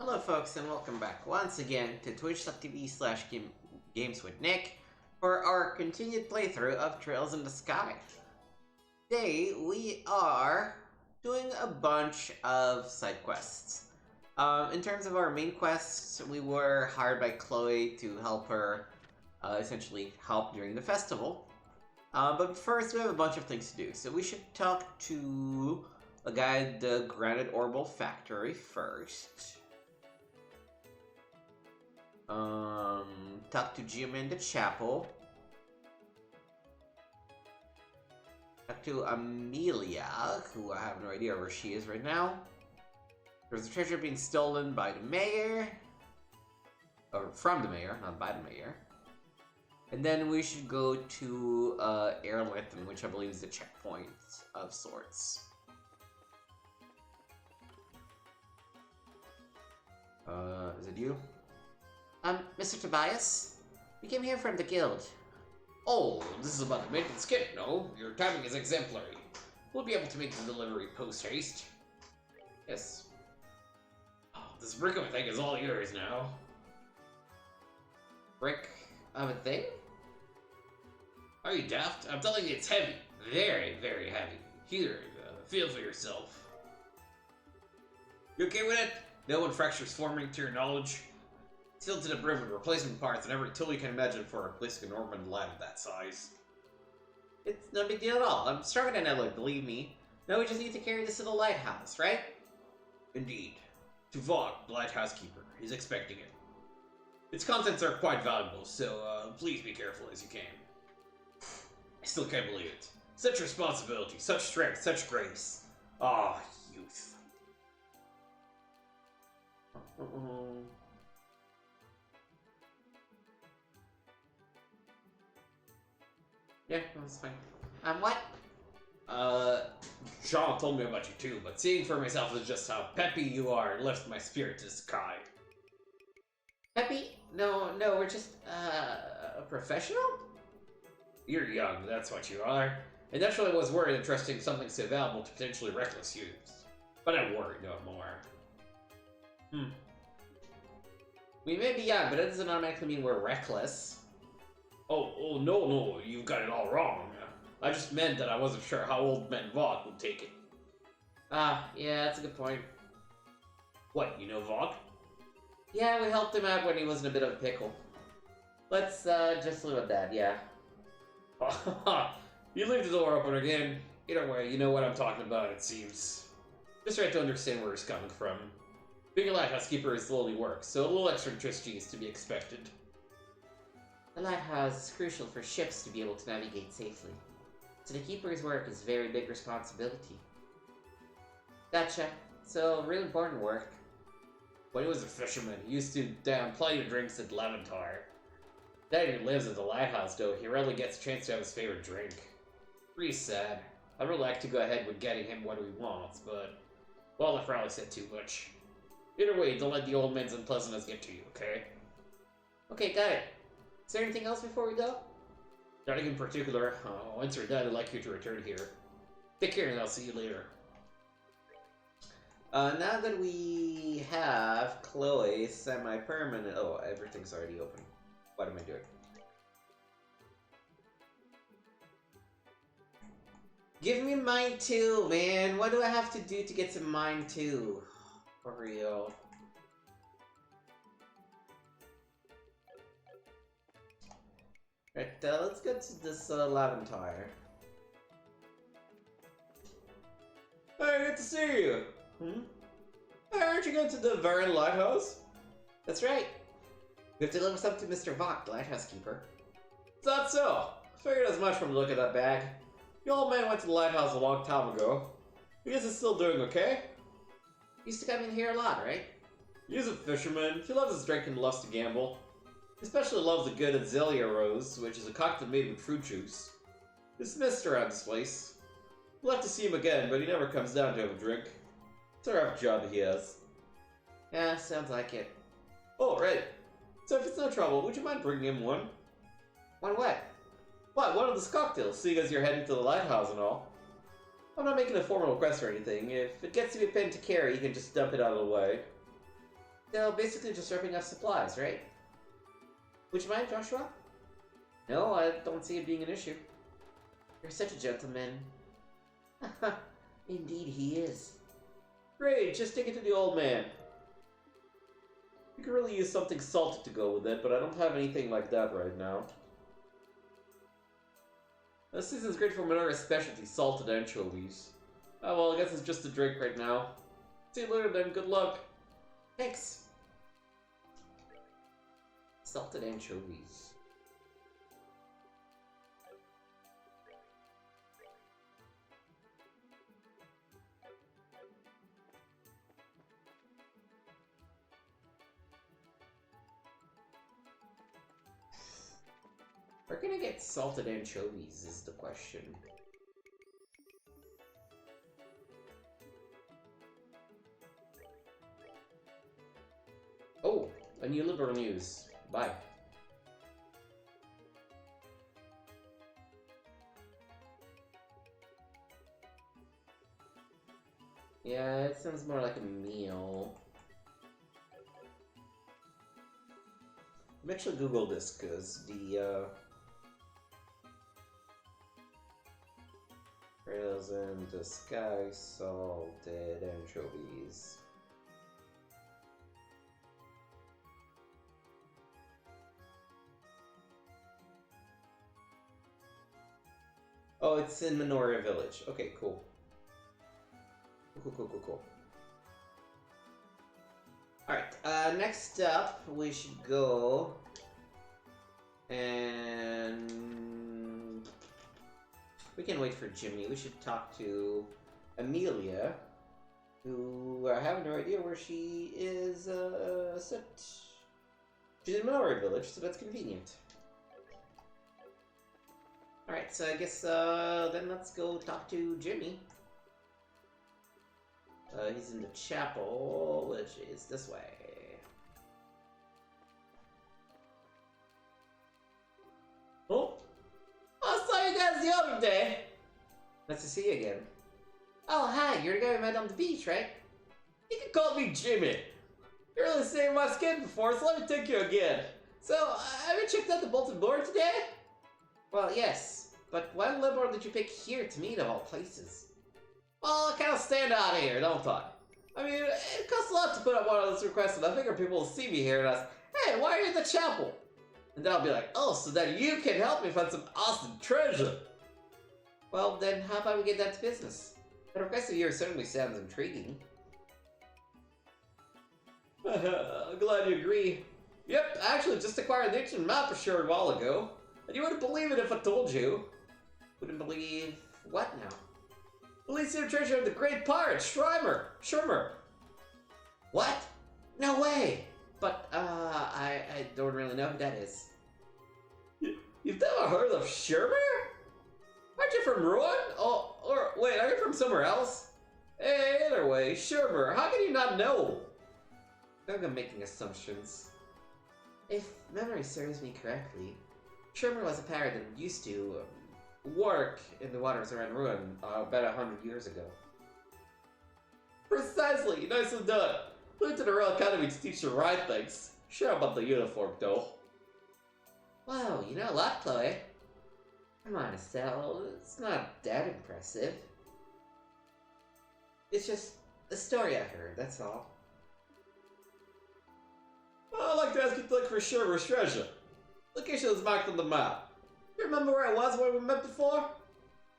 Hello folks and welcome back once again to twitch.tv/games with Nick for our continued playthrough of Trails in the Sky. Today we are doing a bunch of side quests. In terms of our main quests, we were hired by Chloe to help her essentially help during the festival. But first we have a bunch of things to do, so we should talk to a guy at the Granite Orbital Factory first. Talk to Giamanda Chapel. Talk to Amelia, who I have no idea where she is right now. There's a treasure being stolen by the mayor. Or from the mayor, not by the mayor. And then we should go to Airlington, which I believe is a checkpoint of sorts. Is it you? Mr. Tobias? We came here from the guild. Oh, this is about the maintenance kit, no? Your timing is exemplary. We'll be able to make the delivery post-haste. Yes. Oh, this brick of a thing is all yours now. Brick of a thing? Are you daft? I'm telling you, it's heavy. Very, very heavy. Here, feel for yourself. You okay with it? No one fractures forming to your knowledge. It's filled to the brim with replacement parts and every tool you can imagine for replacing a Norman lad of that size. It's no big deal at all. I'm stronger than Ella, believe me. Now we just need to carry this to the lighthouse, right? Indeed. To Vaughn, the lighthouse keeper. He's expecting it. Its contents are quite valuable, so please be careful as you can. I still can't believe it. Such responsibility, such strength, such grace. Ah, youth. Yeah, that's fine. What? Jean told me about you too, but seeing for myself is just how peppy you are and lifts my spirit to the sky. Peppy? No, we're just, a professional? You're young, that's what you are. And naturally I was worried that trusting something so valuable to potentially reckless use. But I'm worried no more. We may be young, but that doesn't automatically mean we're reckless. Oh, no, you've got it all wrong. I just meant that I wasn't sure how old man Vought would take it. Yeah, that's a good point. What, you know Vought? Yeah, we helped him out when he was in a bit of a pickle. Let's, just leave it at that, yeah. You leave the door open again. Either way, you know what I'm talking about, it seems. Just try to understand where he's coming from. Being a lighthouse keeper slowly works, so a little extra interest is to be expected. The lighthouse is crucial for ships to be able to navigate safely, so the keeper's work is very big responsibility. Gotcha. So, real important work. When he was a fisherman, he used to down plenty of drinks at Levantar. Now he lives at the lighthouse, though, he rarely gets a chance to have his favorite drink. Pretty sad. I'd really like to go ahead with getting him what he wants, but... well, I probably said too much. Either way, don't let the old man's unpleasantness get to you, okay? Okay, got it. Is there anything else before we go? Nothing in particular. Once you're done, I'd like you to return here. Take care, and I'll see you later. Now that we have Chloe semi-permanent... oh, everything's already open. What am I doing? Give me mine too, man! What do I have to do to get to mine too? For real. Right, let's go to this Levantar. Hey, good to see you! Hey, aren't you going to the Varan Lighthouse? That's right. We have to deliver something to Mr. Vought, the lighthouse keeper. Is that so? I figured as much from the look of that bag. The old man went to the lighthouse a long time ago. I guess he's still doing okay. Used to come in here a lot, right? He's a fisherman. He loves his drink and loves to gamble. He especially loves the good Azalea Rose, which is a cocktail made with fruit juice. Dismissed around this place. We'll have to see him again, but he never comes down to have a drink. It's a rough job he has. Yeah, sounds like it. Oh, right. So if it's no trouble, would you mind bringing him one? One what? What, one of those cocktails, seeing as you're heading to the lighthouse and all. I'm not making a formal request or anything. If it gets to be a pain to carry, you can just dump it out of the way. So basically just ripping off supplies, right? Would you mind, Joshua? No, I don't see it being an issue. You're such a gentleman. Indeed he is. Great, just take it to the old man. We could really use something salted to go with it, but I don't have anything like that right now. This season's great for Minora's specialty, salted anchovies. Oh well, I guess it's just a drink right now. See you later then, good luck. Thanks. Salted anchovies. We're gonna get salted anchovies is the question. Oh, a new liberal news. Bye. Yeah, it sounds more like a meal. I'm actually Google this because the Trails in the Sky salted anchovies. Oh, it's in Minoria Village. Okay, cool. Cool. Alright, next up, we should go and we can wait for Jimmy. We should talk to Amelia, who I have no idea where she is set. She's in Minoria Village, so that's convenient. Alright, so I guess then let's go talk to Jimmy. He's in the chapel, which is this way. Oh! I saw you guys the other day! Nice to see you again. Oh, hi, you're the guy we met on the beach, right? You can call me Jimmy. You really saved my skin before, so let me take you again. So, have you checked out the Bolted Board today? Well, yes. But why Libor did you pick here to meet of all places? Well, I kind of stand out here, don't I? I mean, it costs a lot to put up one of those requests, and I figure people will see me here and ask, hey, why are you in the chapel? And then I'll be like, oh, so that you can help me find some awesome treasure. Well, then how about we get down to business? The request of yours certainly sounds intriguing. I'm glad you agree. Yep, I actually just acquired the ancient map a short while ago. And you wouldn't believe it if I told you. Wouldn't believe what now? Elysium treasure of the great pirate, Schirmer. What? No way! But, I don't really know who that is. You've never heard of Schirmer? Aren't you from Ruin? Oh, or wait, are you from somewhere else? Hey, either way, Schirmer, how can you not know? I think I'm making assumptions. If memory serves me correctly, Schirmer was a pirate that used to work in the waters around Ruin about 100 years ago. Precisely, nicely done. Went to the Royal Academy to teach the right things. Sure about the uniform, though. Wow, you know a lot, Chloe. Come on, Estelle, it's not that impressive. It's just a story I heard, that's all. I'd like to ask you to look for Schirmer's treasure. Location is marked on the map. You remember where I was when we met before?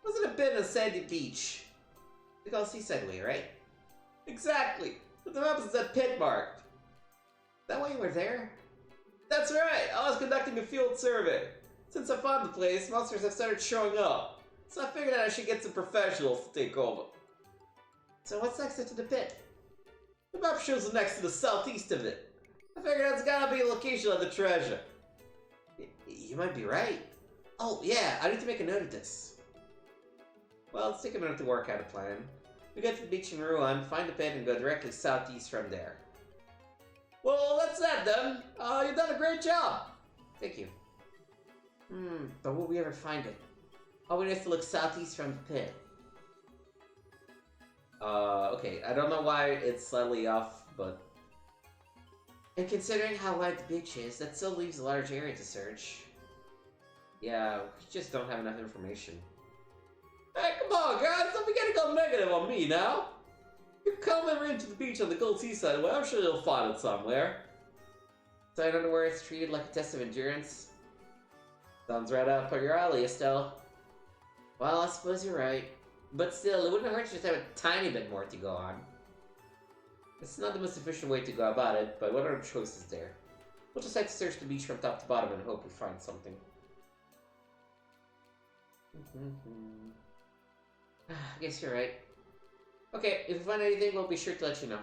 Wasn't a bit of sandy beach. We call Seaside Way, right? Exactly. But the map is that pit marked. That why you were there? That's right. I was conducting a field survey. Since I found the place, monsters have started showing up. So I figured out I should get some professionals to take over. So what's next to the pit? The map shows it next to the southeast of it. I figured that's gotta be a location of the treasure. You might be right. Oh, yeah, I need to make a note of this. Well, let's take a minute to work out a plan. We go to the beach in Ruin, find the pit, and go directly southeast from there. Well, that's that then. You've done a great job. Thank you. But will we ever find it? All we need is to look southeast from the pit. Okay, I don't know why it's slightly off, but... And considering how wide the beach is, that still leaves a large area to search. Yeah, we just don't have enough information. Hey, come on, guys! Don't be getting all negative on me now! You come over into the beach on the Gold Seaside, well, I'm sure you'll find it somewhere. So I don't know where it's treated like a test of endurance. Sounds right up your alley, Estelle. Well, I suppose you're right. But still, it wouldn't hurt to just have a tiny bit more to go on. It's not the most efficient way to go about it, but what other choice is there? We'll just have to search the beach from top to bottom and hope we find something. I guess you're right. Okay, if we find anything, we'll be sure to let you know.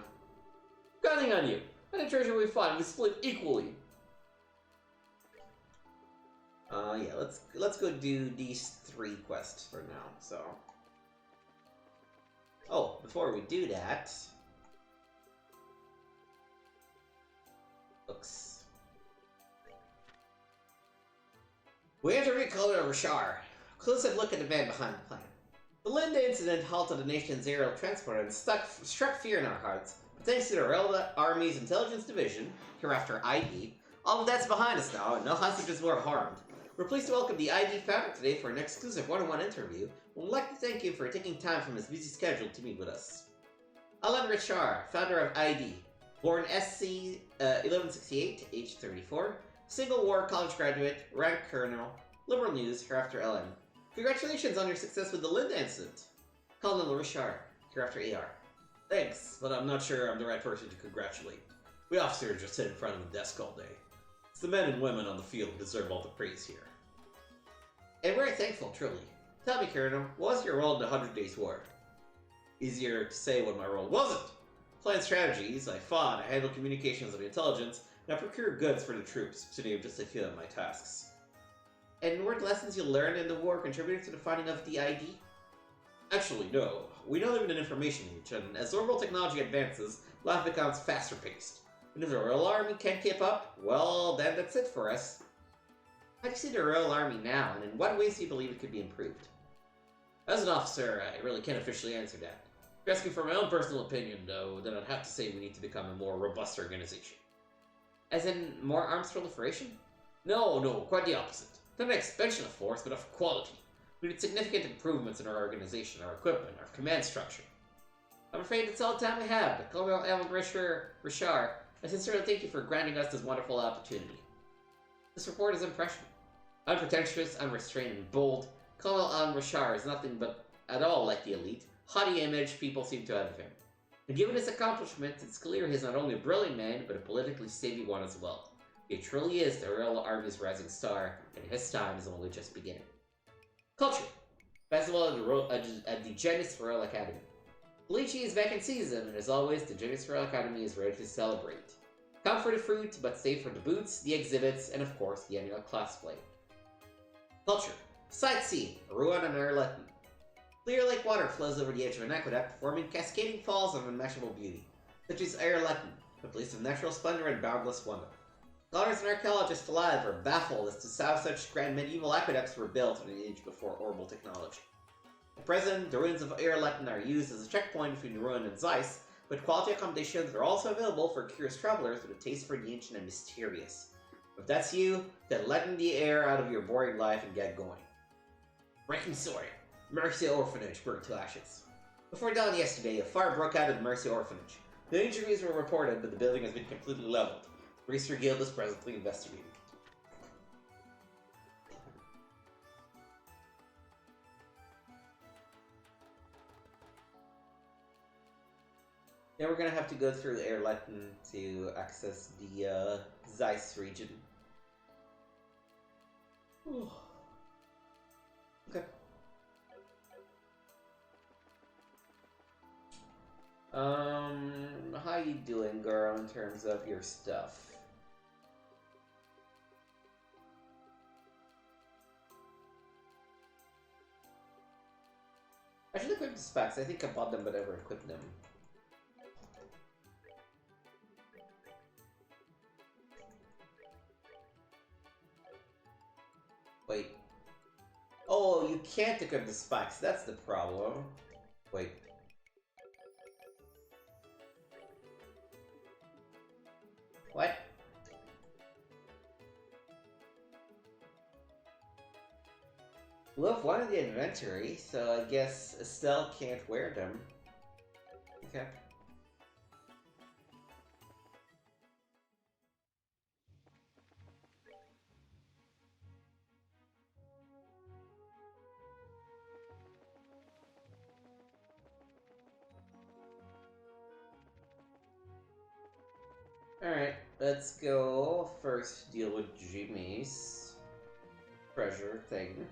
Counting on you. Any treasure we find, we split equally. Yeah, let's go do these 3 quests for now, so. Oh, before we do that. Looks. We enter Recall of Rashar. Close-up look at the man behind the plan. The Linda incident halted the nation's aerial transport and struck fear in our hearts. But thanks to the Royal Army's Intelligence Division, hereafter ID, all of that's behind us now, and no hostages were harmed. We're pleased to welcome the ID founder today for an exclusive one-on-one interview. We'd like to thank him for taking time from his busy schedule to meet with us. Alan Richard, founder of ID, born SC 1168, age 34, single war college graduate, rank colonel, liberal news, hereafter LM. Congratulations on your success with the Linda incident. Colonel Richard, hereafter AR. Thanks, but I'm not sure I'm the right person to congratulate. We officers just sit in front of the desk all day. It's the men and women on the field who deserve all the praise here. And we're thankful, truly. Tell me, Colonel, what was your role in the 100 Days War? Easier to say what my role wasn't. Planned strategies, I fought, I handled communications and intelligence, and I procured goods for the troops, to name just a few of my tasks. And were the lessons you learned in the war contributed to the finding of the ID? Actually, no. We now live in an information age, and as orbital technology advances, life becomes faster paced. And if the Royal Army can't keep up, well, then that's it for us. How do you see the Royal Army now, and in what ways do you believe it could be improved? As an officer, I really can't officially answer that. If you're asking for my own personal opinion, though, then I'd have to say we need to become a more robust organization. As in, more arms proliferation? No, quite the opposite. Not an expansion of force, but of quality. We need significant improvements in our organization, our equipment, our command structure. I'm afraid that's all the time we have, but Colonel Alan Richard, I sincerely thank you for granting us this wonderful opportunity. This report is impressionable. Unpretentious, unrestrained, and bold, Colonel Alan Richard is nothing but at all like the elite, haughty image people seem to have of him. And given his accomplishments, it's clear he's not only a brilliant man, but a politically savvy one as well. He truly is the Royal Army's rising star, and his time is only just beginning. Culture. Festival at the Genis Royal Academy. Lychee is back in season, and as always, the Genis Royal Academy is ready to celebrate. Come for the fruit, but stay for the boots, the exhibits, and of course, the annual class play. Culture. Sightseeing. Ruan and Erletten. Clear lake water flows over the edge of an aqueduct, forming cascading falls of unmatchable beauty, such as Erletten, a place of natural splendor and boundless wonder. Scholars and archaeologists alive are baffled as to how such grand medieval aqueducts were built in an age before orbital technology. At present, the ruins of Erletten are used as a checkpoint between Ruan and Zeiss, but quality accommodations are also available for curious travelers with a taste for the ancient and mysterious. If that's you, then let the air out of your boring life and get going. Breaking story. Mercy Orphanage burned to ashes. Before dawn yesterday, a fire broke out at Mercy Orphanage. No injuries were reported, but the building has been completely leveled. Reeser Guild is presently investigating. Now we're gonna have to go through Erletten to access the Zeiss region. Okay. How you doing, girl, in terms of your stuff? I should equip the specs. I think I bought them but never equipped them. Wait. Oh, you can't equip the spikes. That's the problem. Wait. What? Love wanted the inventory, so I guess Estelle can't wear them. Okay. Alright, let's go first deal with Jimmy's treasure thing.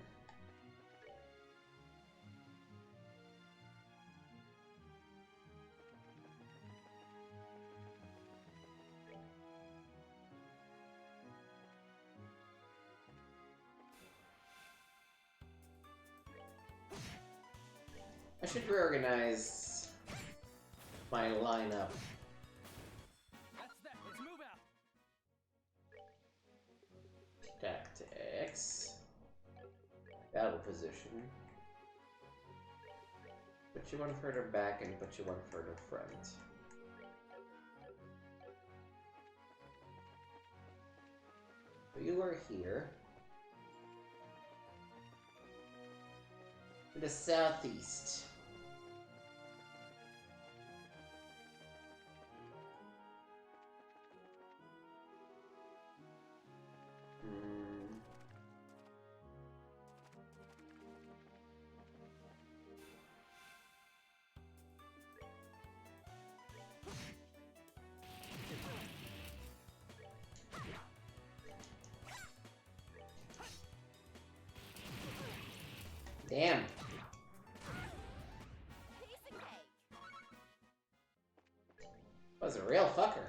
I should reorganize my lineup. That's that. Let's move out. Tactics. Battle position. Put you one further back and put you one further front. So you are here. To the southeast. Damn. Was a real fucker.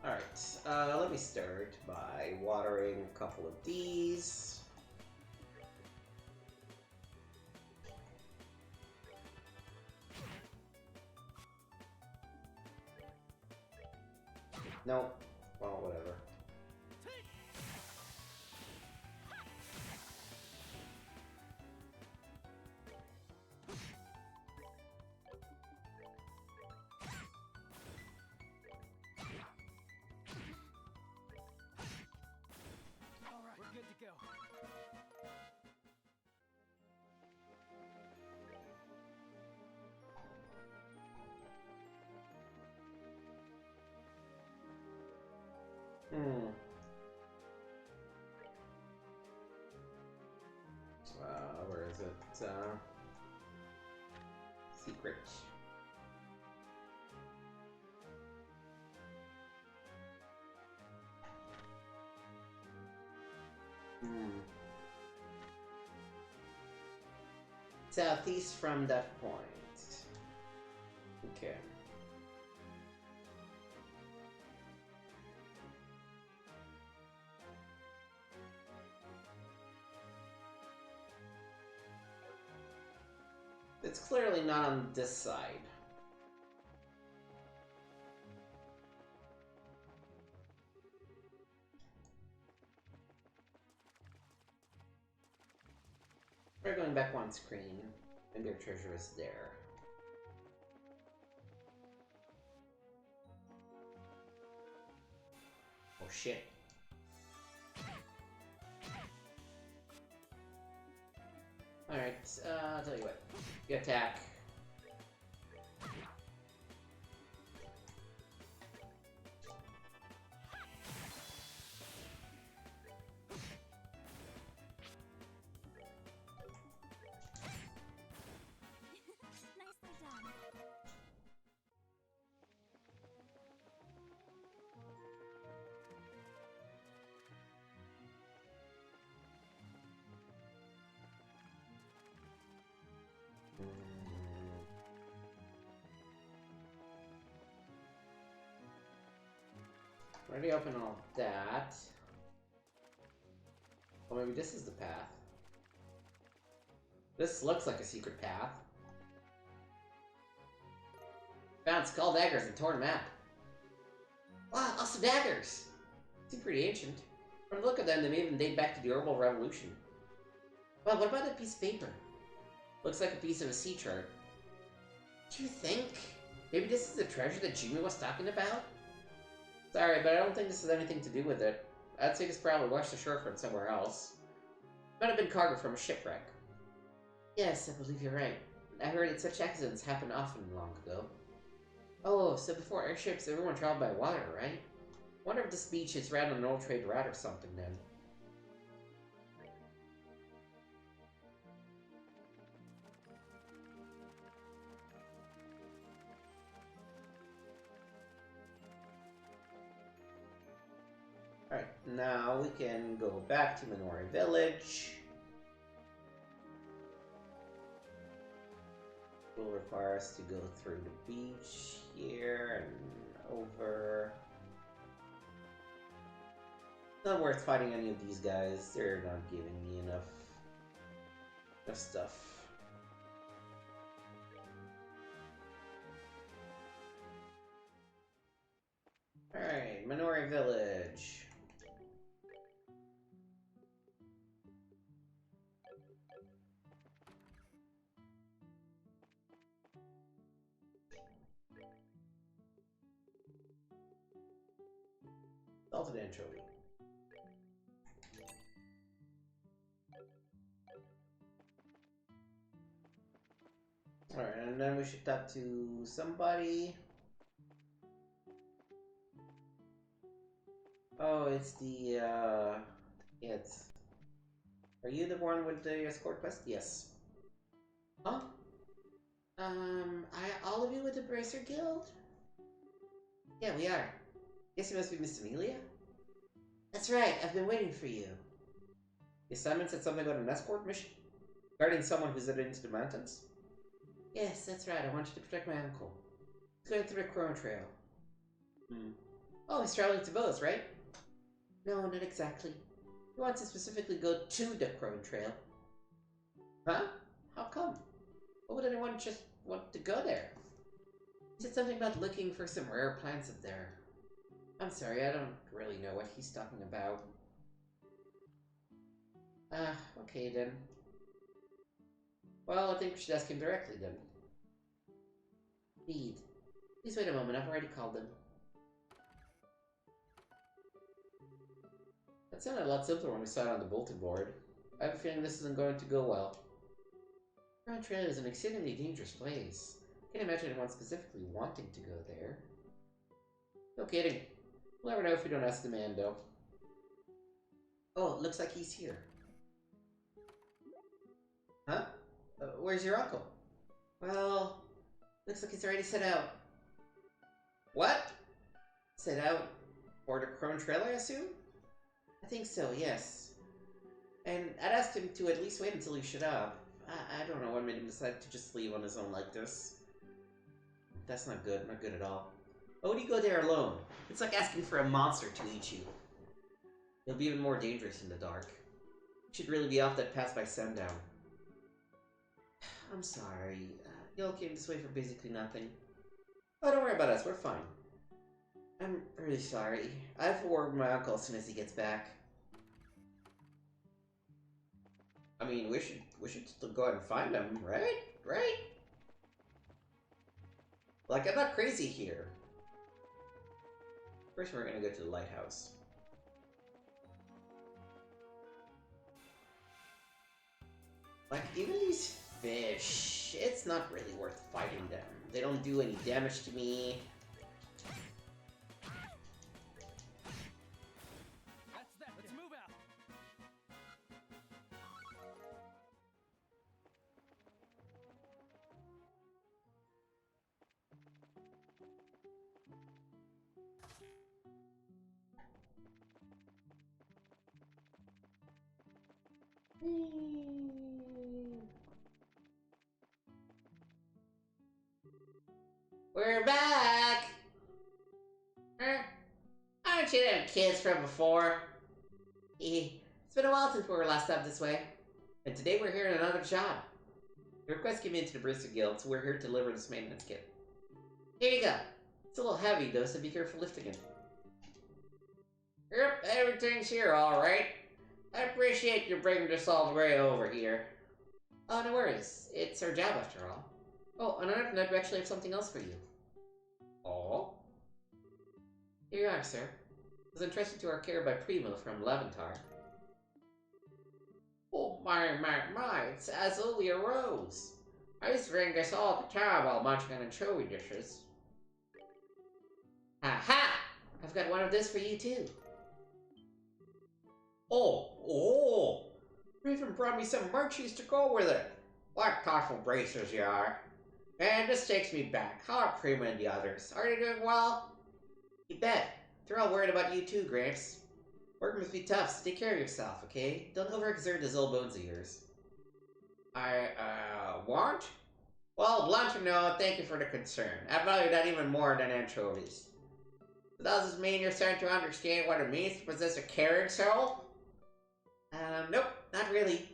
Alright, let me start by watering a couple of these. Nope. Well, whatever. All right, we're good to go. Where is it? Secret. Southeast from that point. Okay. It's clearly not on this side. We're going back one screen, and their treasure is there. Oh shit. Alright, I'll tell you what. You attack. Nicely done. Already open all that. Well, maybe this is the path. This looks like a secret path. Found skull daggers and torn map. Wow, also daggers! Seem pretty ancient. From the look of them, they may even date back to the Herbal Revolution. Well, what about that piece of paper? Looks like a piece of a sea chart. Do you think? Maybe this is the treasure that Jimmy was talking about? Sorry, but I don't think this has anything to do with it. I'd say it's probably washed ashore from somewhere else. Might have been cargo from a shipwreck. Yes, I believe you're right. I heard that such accidents happen often long ago. Oh, so before airships, everyone traveled by water, right? Wonder if this beach is ran on an old trade route or something then. Alright, now we can go back to Minori Village. Will require us to go through the beach here and over. Not worth fighting any of these guys. They're not giving me enough stuff. Alright, Minori Village. Salted anchovy. Alright, and then we should talk to somebody. Oh, it's the, it's... Are you the one with the escort quest? Yes. Huh? All of you with the Bracer Guild? Yeah, we are. Guess you must be Miss Amelia? That's right, I've been waiting for you. The assignment said something about an escort mission? Guarding someone who's headed into the mountains? Yes, that's right, I want you to protect my uncle. He's going through the Chrono Trail. Oh, he's traveling to Villas, right? No, not exactly. He wants to specifically go to the Chrono Trail. Huh? How come? Why would anyone just want to go there? He said something about looking for some rare plants up there. I'm sorry, I don't really know what he's talking about. Okay then. Well, I think we should ask him directly then. Indeed. Please wait a moment, I've already called him. That sounded a lot simpler when we saw it on the bulletin board. I have a feeling this isn't going to go well. Chrono Trail is an exceedingly dangerous place. Can't imagine anyone specifically wanting to go there. No kidding. We'll never know if we don't ask the man, though. Oh, it looks like he's here. Huh? Where's your uncle? Well, looks like he's already set out. What? Set out for the Chrono Trail, I assume? I think so, yes. And I'd asked him to at least wait until he showed up. I don't know what made him decide to just leave on his own like this. That's not good at all. Why would you go there alone? It's like asking for a monster to eat you. It'll be even more dangerous in the dark. You should really be off that path by sundown. I'm sorry. You all came this way for basically nothing. Oh, don't worry about us. We're fine. I'm really sorry. I have to word with my uncle as soon as he gets back. I mean, we should still go ahead and find him, right? Right? Like, I'm not crazy here. First, we're gonna go to the lighthouse. Like, even these fish, it's not really worth fighting them. They don't do any damage to me. That's that. Let's move out. We're back! Aren't you them kids from before? It's been a while since we were last up this way. And today we're here on another job. The request came into the Brewster Guild, so we're here to deliver this maintenance kit. Here you go. It's a little heavy though, so be careful lifting it. Yep, everything's here alright. I appreciate you bringing this all the way over here. Oh, no worries. It's our job after all. Oh, on another note, we actually have something else for you. Oh? Here you are, sir. It was entrusted to our care by Primo from Levantar. Oh my, it's Azulia Rose. I used to drink this all the time while munching on anchovy dishes. Aha! I've got one of this for you too. Oh! You even brought me some munchies to go with it. What thoughtful bracers you are. And this takes me back. How are Prima and the others? Are they doing well? You bet. They're all worried about you too, Gramps. Work must be tough, so take care of yourself, okay? Don't overexert those old bones of yours. I, want? Well, blunt or no, thank you for the concern. I value that even more than anchovies. So does this mean you're starting to understand what it means to possess a carriage soul? Nope, not really.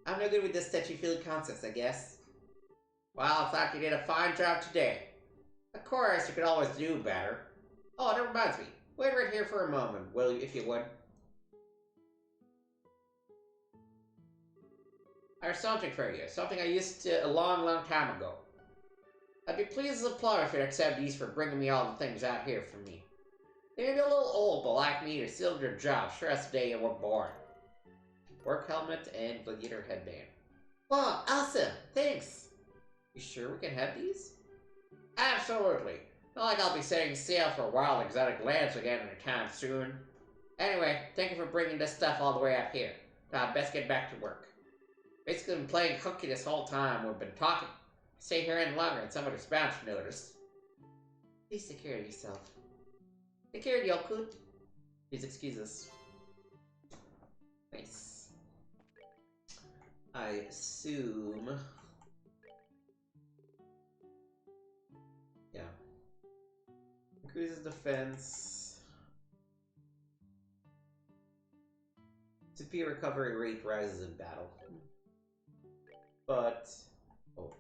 I'm no good with this touchy-feely concepts, I guess. Well, I thought you did a fine job today. Of course, you could always do better. Oh, that reminds me. Wait right here for a moment, will you, if you would? I have something for you. Something I used to a long time ago. I'd be pleased as a plumber if you'd accept these for bringing me all the things out here for me. They may be a little old, but like me, you're still in your job, sure as the day you were born. Work helmet and gladiator headband. Wow, awesome! Thanks! You sure we can have these? Absolutely. Not like I'll be setting sail for wild exotic lands again anytime soon. Anyway, thank you for bringing this stuff all the way up here. Now I'd best get back to work. Basically been playing hooky this whole time we've been talking. Stay here any longer and somebody's bound to notice. Please take care of yourself. Take care, Yokut. Please excuse us. Nice. I assume... Yeah. Increases defense. CP recovery rate rises in battle. But... Oh.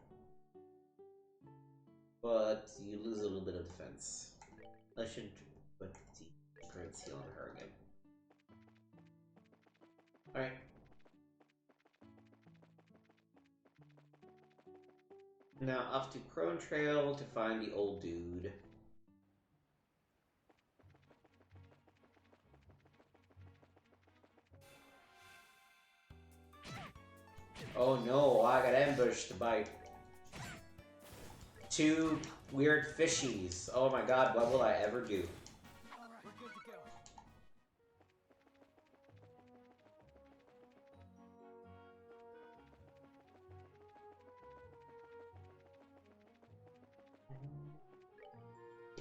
But you lose a little bit of defense. I should put the great seal on her again. Alright. Now off to Crone Trail to find the old dude. Oh no, I got ambushed by two weird fishies. Oh my god, what will I ever do? All right, we're good to go.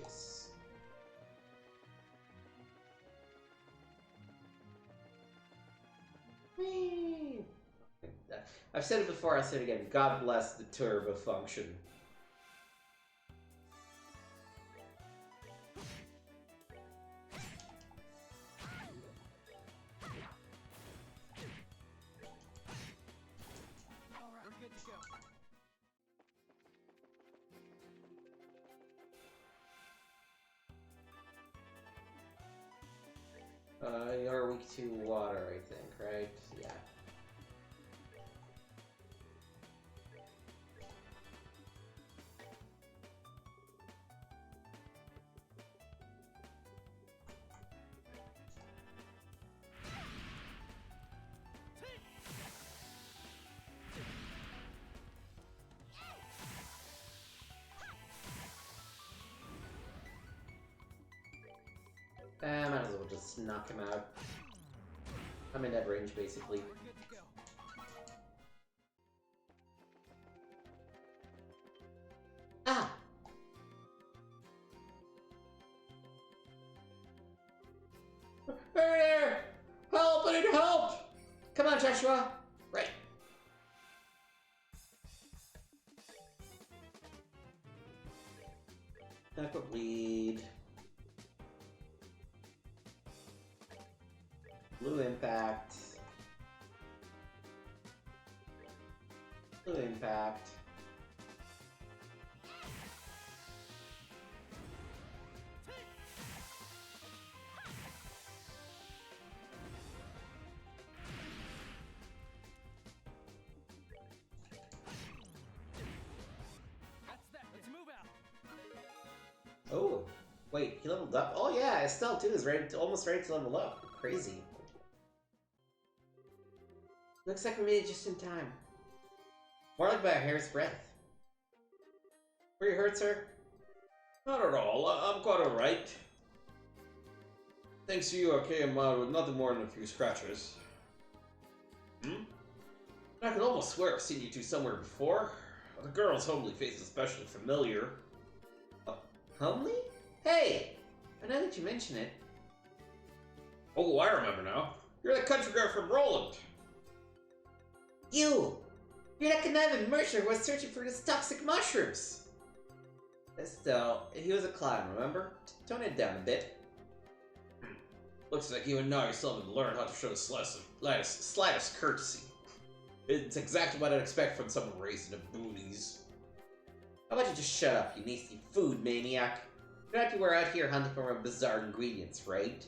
Yes. Whee! I've said it before, I'll say it again. God bless the turbo function. All right, we're good to go. You're weak to water, I think, right? Yeah. Might as well just knock him out. I'm in that range, basically. We're good to go. Ah! There! Help! I need help! Come on, Joshua! Right. Aqua Bleed. Blue Impact. Blue Impact. Oh, wait, he leveled up? Oh yeah, Estelle too is almost ready to level up. Crazy. Looks like we made it just in time. More like by a hair's breadth. Were you hurt, sir? Not at all. I'm quite alright. Thanks to you, I came out with nothing more than a few scratches. I can almost swear I've seen you two somewhere before. The girl's homely face is especially familiar. Homely? Hey! I know that you mention it. Oh, I remember now. You're the country girl from Roland. You! You're that conniving mercer who was searching for these toxic mushrooms! Estelle, he was a clown, remember? Tone it down a bit. Looks like you and now still haven't learned how to show the slightest courtesy. It's exactly what I'd expect from someone raised in the boonies. How about you just shut up, you nasty food maniac? You know that you were out here hunting for bizarre ingredients, right?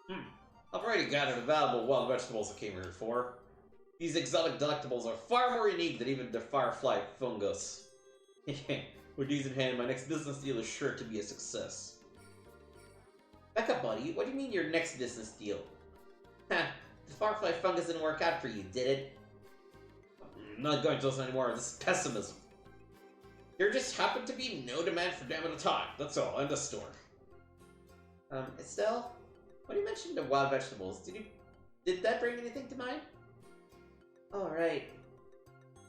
I've already gathered the valuable wild vegetables I came here for. These exotic delectables are far more unique than even the firefly fungus. With these in hand, my next business deal is sure to be a success. Back up, buddy. What do you mean your next business deal? Ha! The firefly fungus didn't work out for you, did it? I'm not going to listen anymore. This is pessimism. There just happened to be no demand for them at the time. That's all. End of story. Estelle? When you mentioned the wild vegetables, did that bring anything to mind? Oh, right.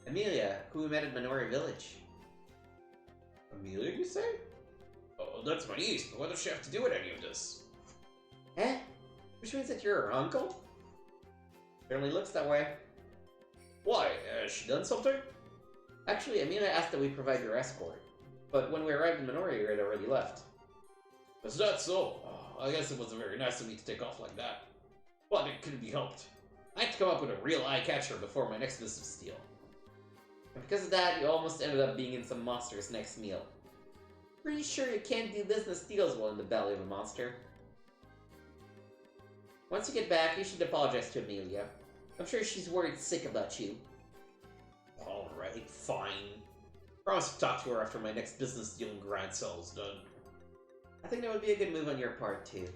Amelia, who we met at Minori Village. Amelia, you say? Oh, that's my niece, but what does she have to do with any of this? Eh? Which means that you're her uncle? Certainly looks that way. Why? Has she done something? Actually, Amelia asked that we provide your escort. But when we arrived in Minori, you had already left. Is that so? Oh, I guess it wasn't very nice of me to take off like that. But it couldn't be helped. I had to come up with a real eye-catcher before my next business deal. And because of that, you almost ended up being in some monster's next meal. Pretty sure you can't do business deals while in the belly of a monster. Once you get back, you should apologize to Amelia. I'm sure she's worried sick about you. Alright, fine. Promise to talk to her after my next business deal in Grand Cell's done. I think that would be a good move on your part, too.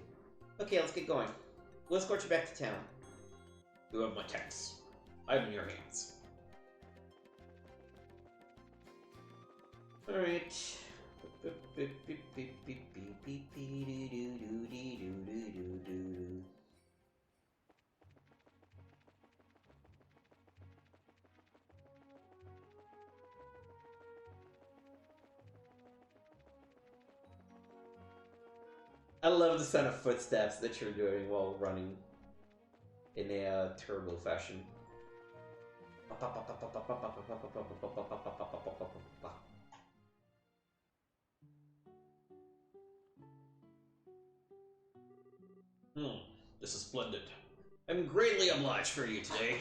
Okay, let's get going. We'll escort you back to town. You have my thanks. I'm in your hands. Alright. I love the sound of footsteps that you're doing while running in a turbo fashion. This is splendid. I'm greatly obliged for you today.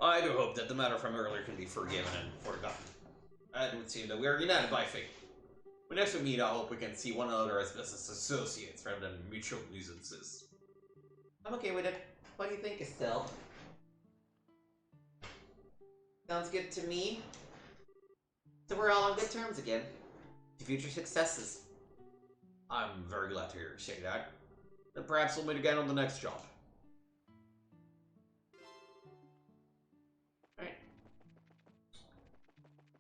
I do hope that the matter from earlier can be forgiven and forgotten. It would seem that we are united by fate. When next we meet, I hope we can see one another as business associates rather than mutual nuisances. I'm okay with it. What do you think, Estelle? Sounds good to me. So we're all on good terms again. To future successes. I'm very glad to hear you say that. And perhaps we'll meet again on the next job. Alright.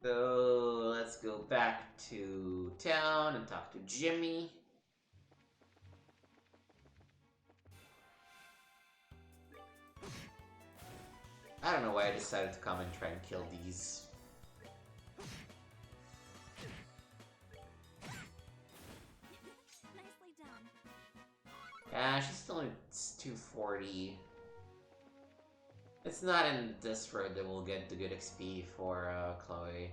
So let's go back to town and talk to Jimmy. I don't know why I decided to come and try and kill these. Nicely done. Yeah, she's still in 240. It's not in this road that we'll get the good XP for Chloe.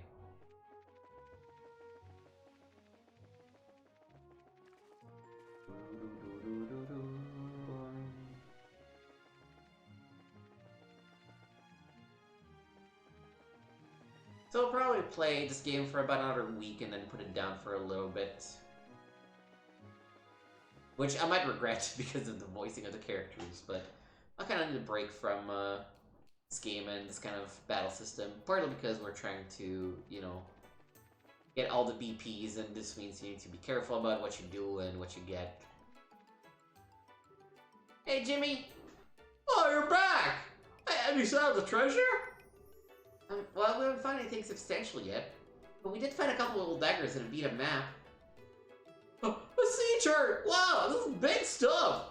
So I'll probably play this game for about another week and then put it down for a little bit. Which I might regret because of the voicing of the characters, but I kind of need a break from this game and this kind of battle system. Partly because we're trying to, you know, get all the BPs, and this means you need to be careful about what you do and what you get. Hey, Jimmy! Oh, you're back! Have you found the treasure? Well, we haven't found anything substantial yet, but we did find a couple of little daggers and a beat-up map. A sea chart! Wow, this is big stuff!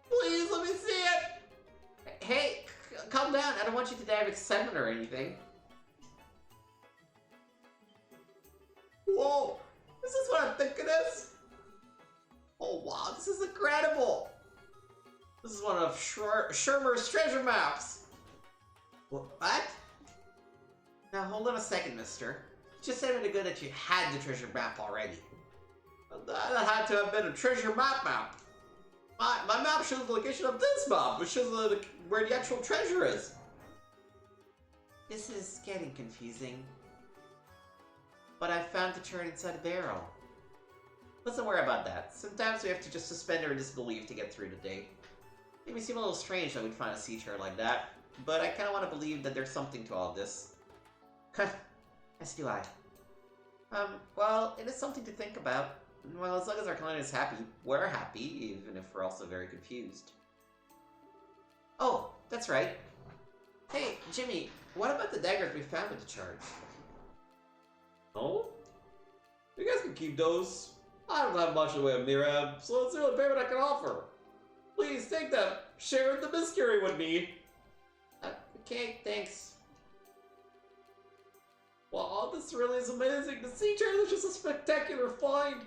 Please, let me see it! Hey, calm down. I don't want you to die of excitement or anything. Whoa! Is this what I think it is? Oh wow, this is incredible! This is one of Shermer's treasure maps! What? Now, hold on a second, mister. Just say to good that you had the treasure map already. That had to have been a treasure map. My map shows the location of this map, which shows where the actual treasure is. This is getting confusing. But I found the chart inside a barrel. Let's not worry about that. Sometimes we have to just suspend our disbelief to get through the day. It may seem a little strange that we'd find a sea chart like that, but I kind of want to believe that there's something to all this. As do I. Well, it is something to think about. Well, as long as our client is happy, we're happy, even if we're also very confused. Oh, that's right. Hey, Jimmy, what about the daggers we found with the chart? Oh? You guys can keep those. I don't have much in the way of Mirab, so it's the only payment I can offer. Please take them. Share the mystery with me. Okay, thanks. Wow, this really is amazing. The sea chart is just a spectacular find.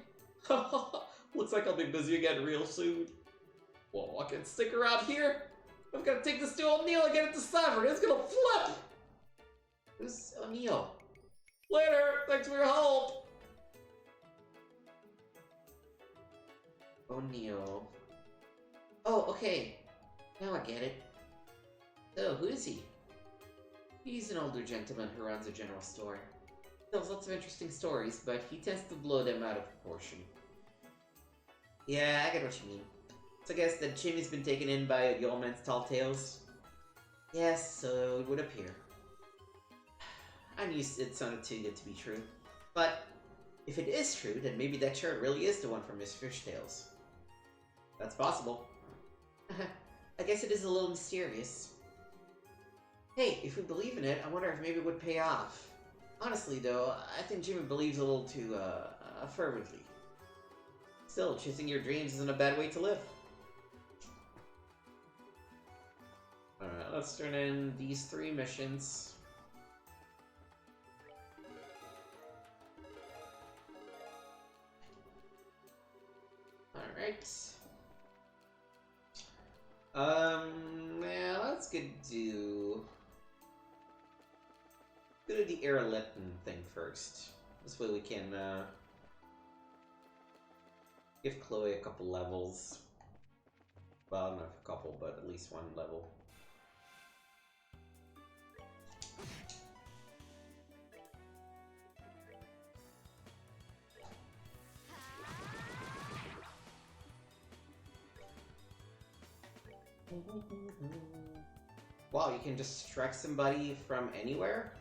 Looks like I'll be busy again real soon. Well, I can stick around here. I'm gonna take this to O'Neil and get it deciphered. It's gonna flip. Who's O'Neil? Later. Thanks for your help. O'Neil. Oh, okay. Now I get it. So, who is he? He's an older gentleman who runs a general store. Tells lots of interesting stories, but he tends to blow them out of proportion. Yeah, I get what you mean. So I guess that Jimmy's been taken in by a yeoman's tall tales? Yes, so it would appear. I knew it sounded too good to be true. But, if it is true, then maybe that chart really is the one from Miss Fishtails. That's possible. I guess it is a little mysterious. Hey, if we believe in it, I wonder if maybe it would pay off. Honestly, though, I think Jimmy believes a little too, fervently. Still, chasing your dreams isn't a bad way to live. Alright, let's turn in these 3 missions. Alright. Yeah, let's do the Erlitten thing first. This way we can, give Chloe a couple levels. Well, not a couple, but at least 1 level. Wow, you can just strike somebody from anywhere?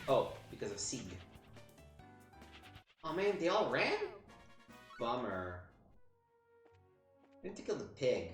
Oh, because of Sieg. Oh man, they all ran? Bummer. I need to kill the pig.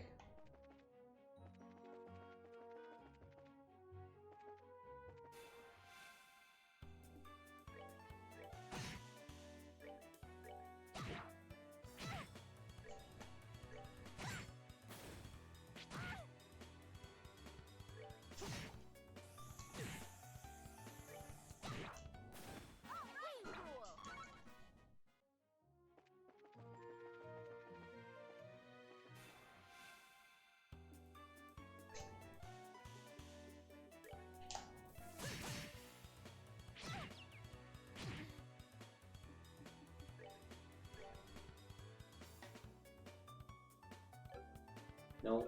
No.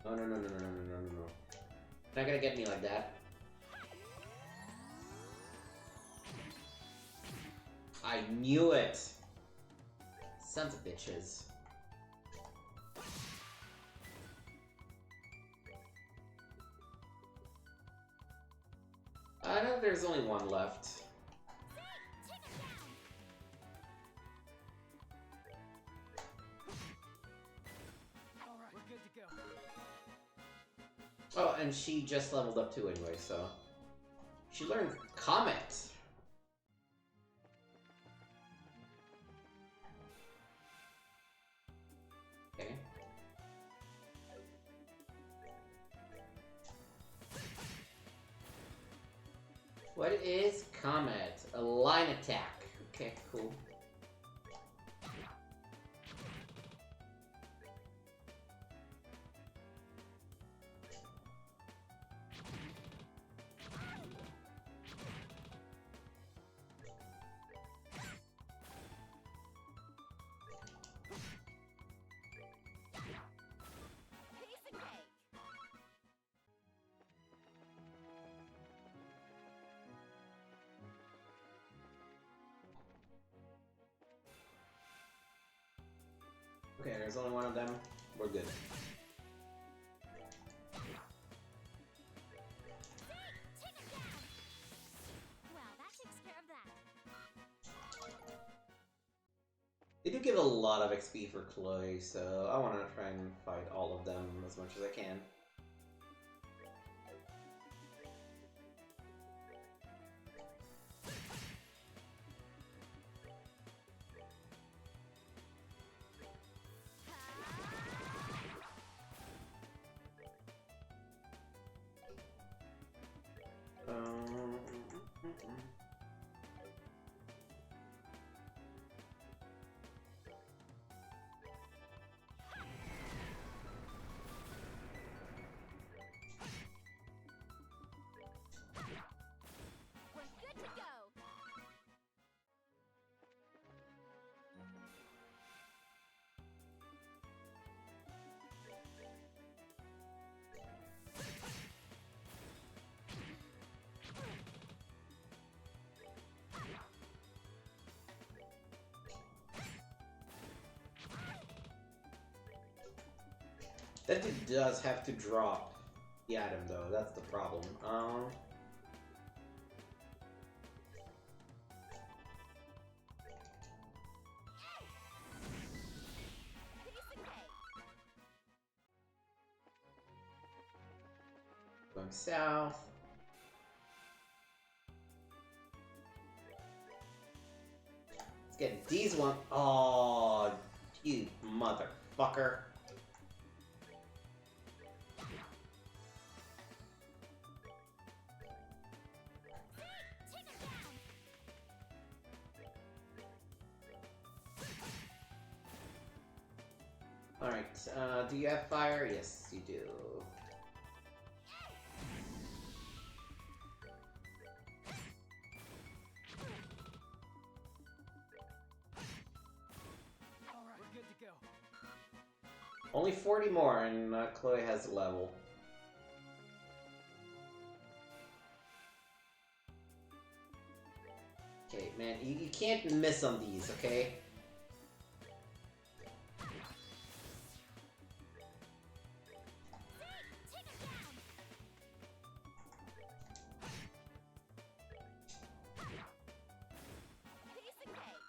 No. Not gonna get me like that. I knew it! Sons of bitches. I don't there's only one left. All right, we're good to go. Oh, and she just leveled up too anyway, so... She learned Comet! Okay. What is Comet? A line attack. Okay, cool. Piece of cake. Okay, there's only one of them. We're good. Take it down. Well, that takes care of that. They do give a lot of XP for Chloe, so I want to try and fight all of them as much as I can. We're good to go. That dude does have to drop the item, though. That's the problem. Piece of cake. Going south. Let's get these one. Oh, you motherfucker. Take it down. Alright, do you have fire? Yes, you do. All right, we're good to go. Only 40 more, and Chloe has a level. Okay, man, you can't miss on these, okay? Take it down. Piece of cake.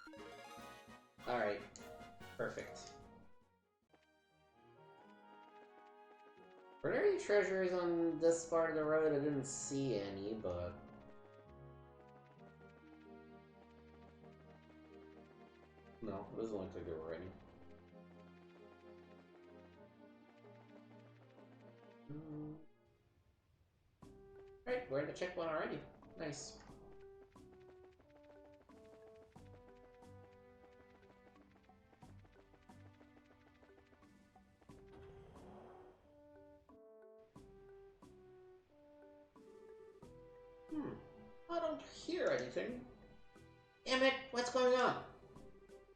Alright, perfect. Were there any treasures on this part of the road? I didn't see any, but... No, it doesn't look like there were any. Alright, we're at the checkpoint already. Nice. I don't hear anything. Damn it, what's going on?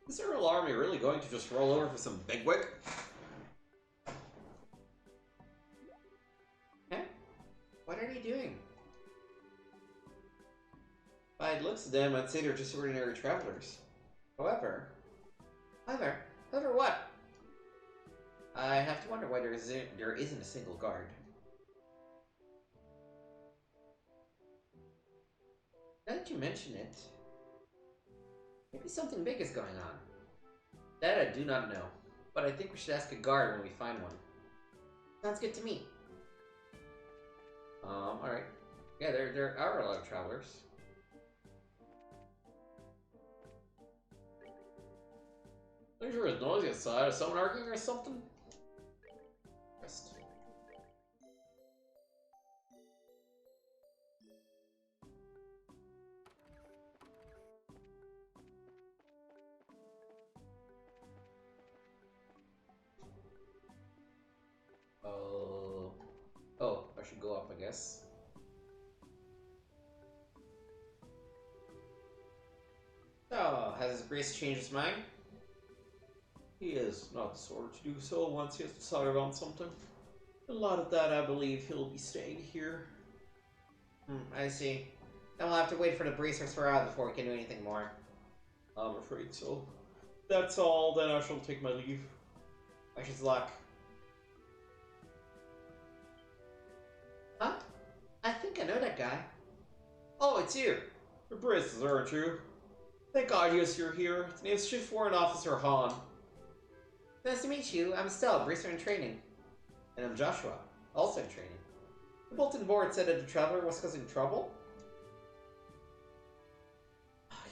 Is the Earl Army really going to just roll over for some bigwig? Huh? What are they doing? By the looks of them, I'd say they're just ordinary travelers. However, what? I have to wonder why there isn't a single guard. Now that you mention it, maybe something big is going on. That I do not know, but I think we should ask a guard when we find one. Sounds good to me. Alright. Yeah, there are a lot of travelers. I sure it's noisy outside. Is someone arguing or something? Rest. Oh, I should go up, I guess. Oh, has his grace changed his mind? He is not the sort to do so once he has decided on something. A lot of that, I believe he'll be staying here. I see. Then we'll have to wait for the bracers to out before we can do anything more. I'm afraid so. That's all, then I shall take my leave. Wish us luck. Huh? I think I know that guy. Oh, it's you! The braces, aren't you? Thank God you're here. The name's Chief Warrant Officer Han. Nice to meet you. I'm Estelle, bracer in training. And I'm Joshua, also in training. The bulletin board said that the traveler was causing trouble?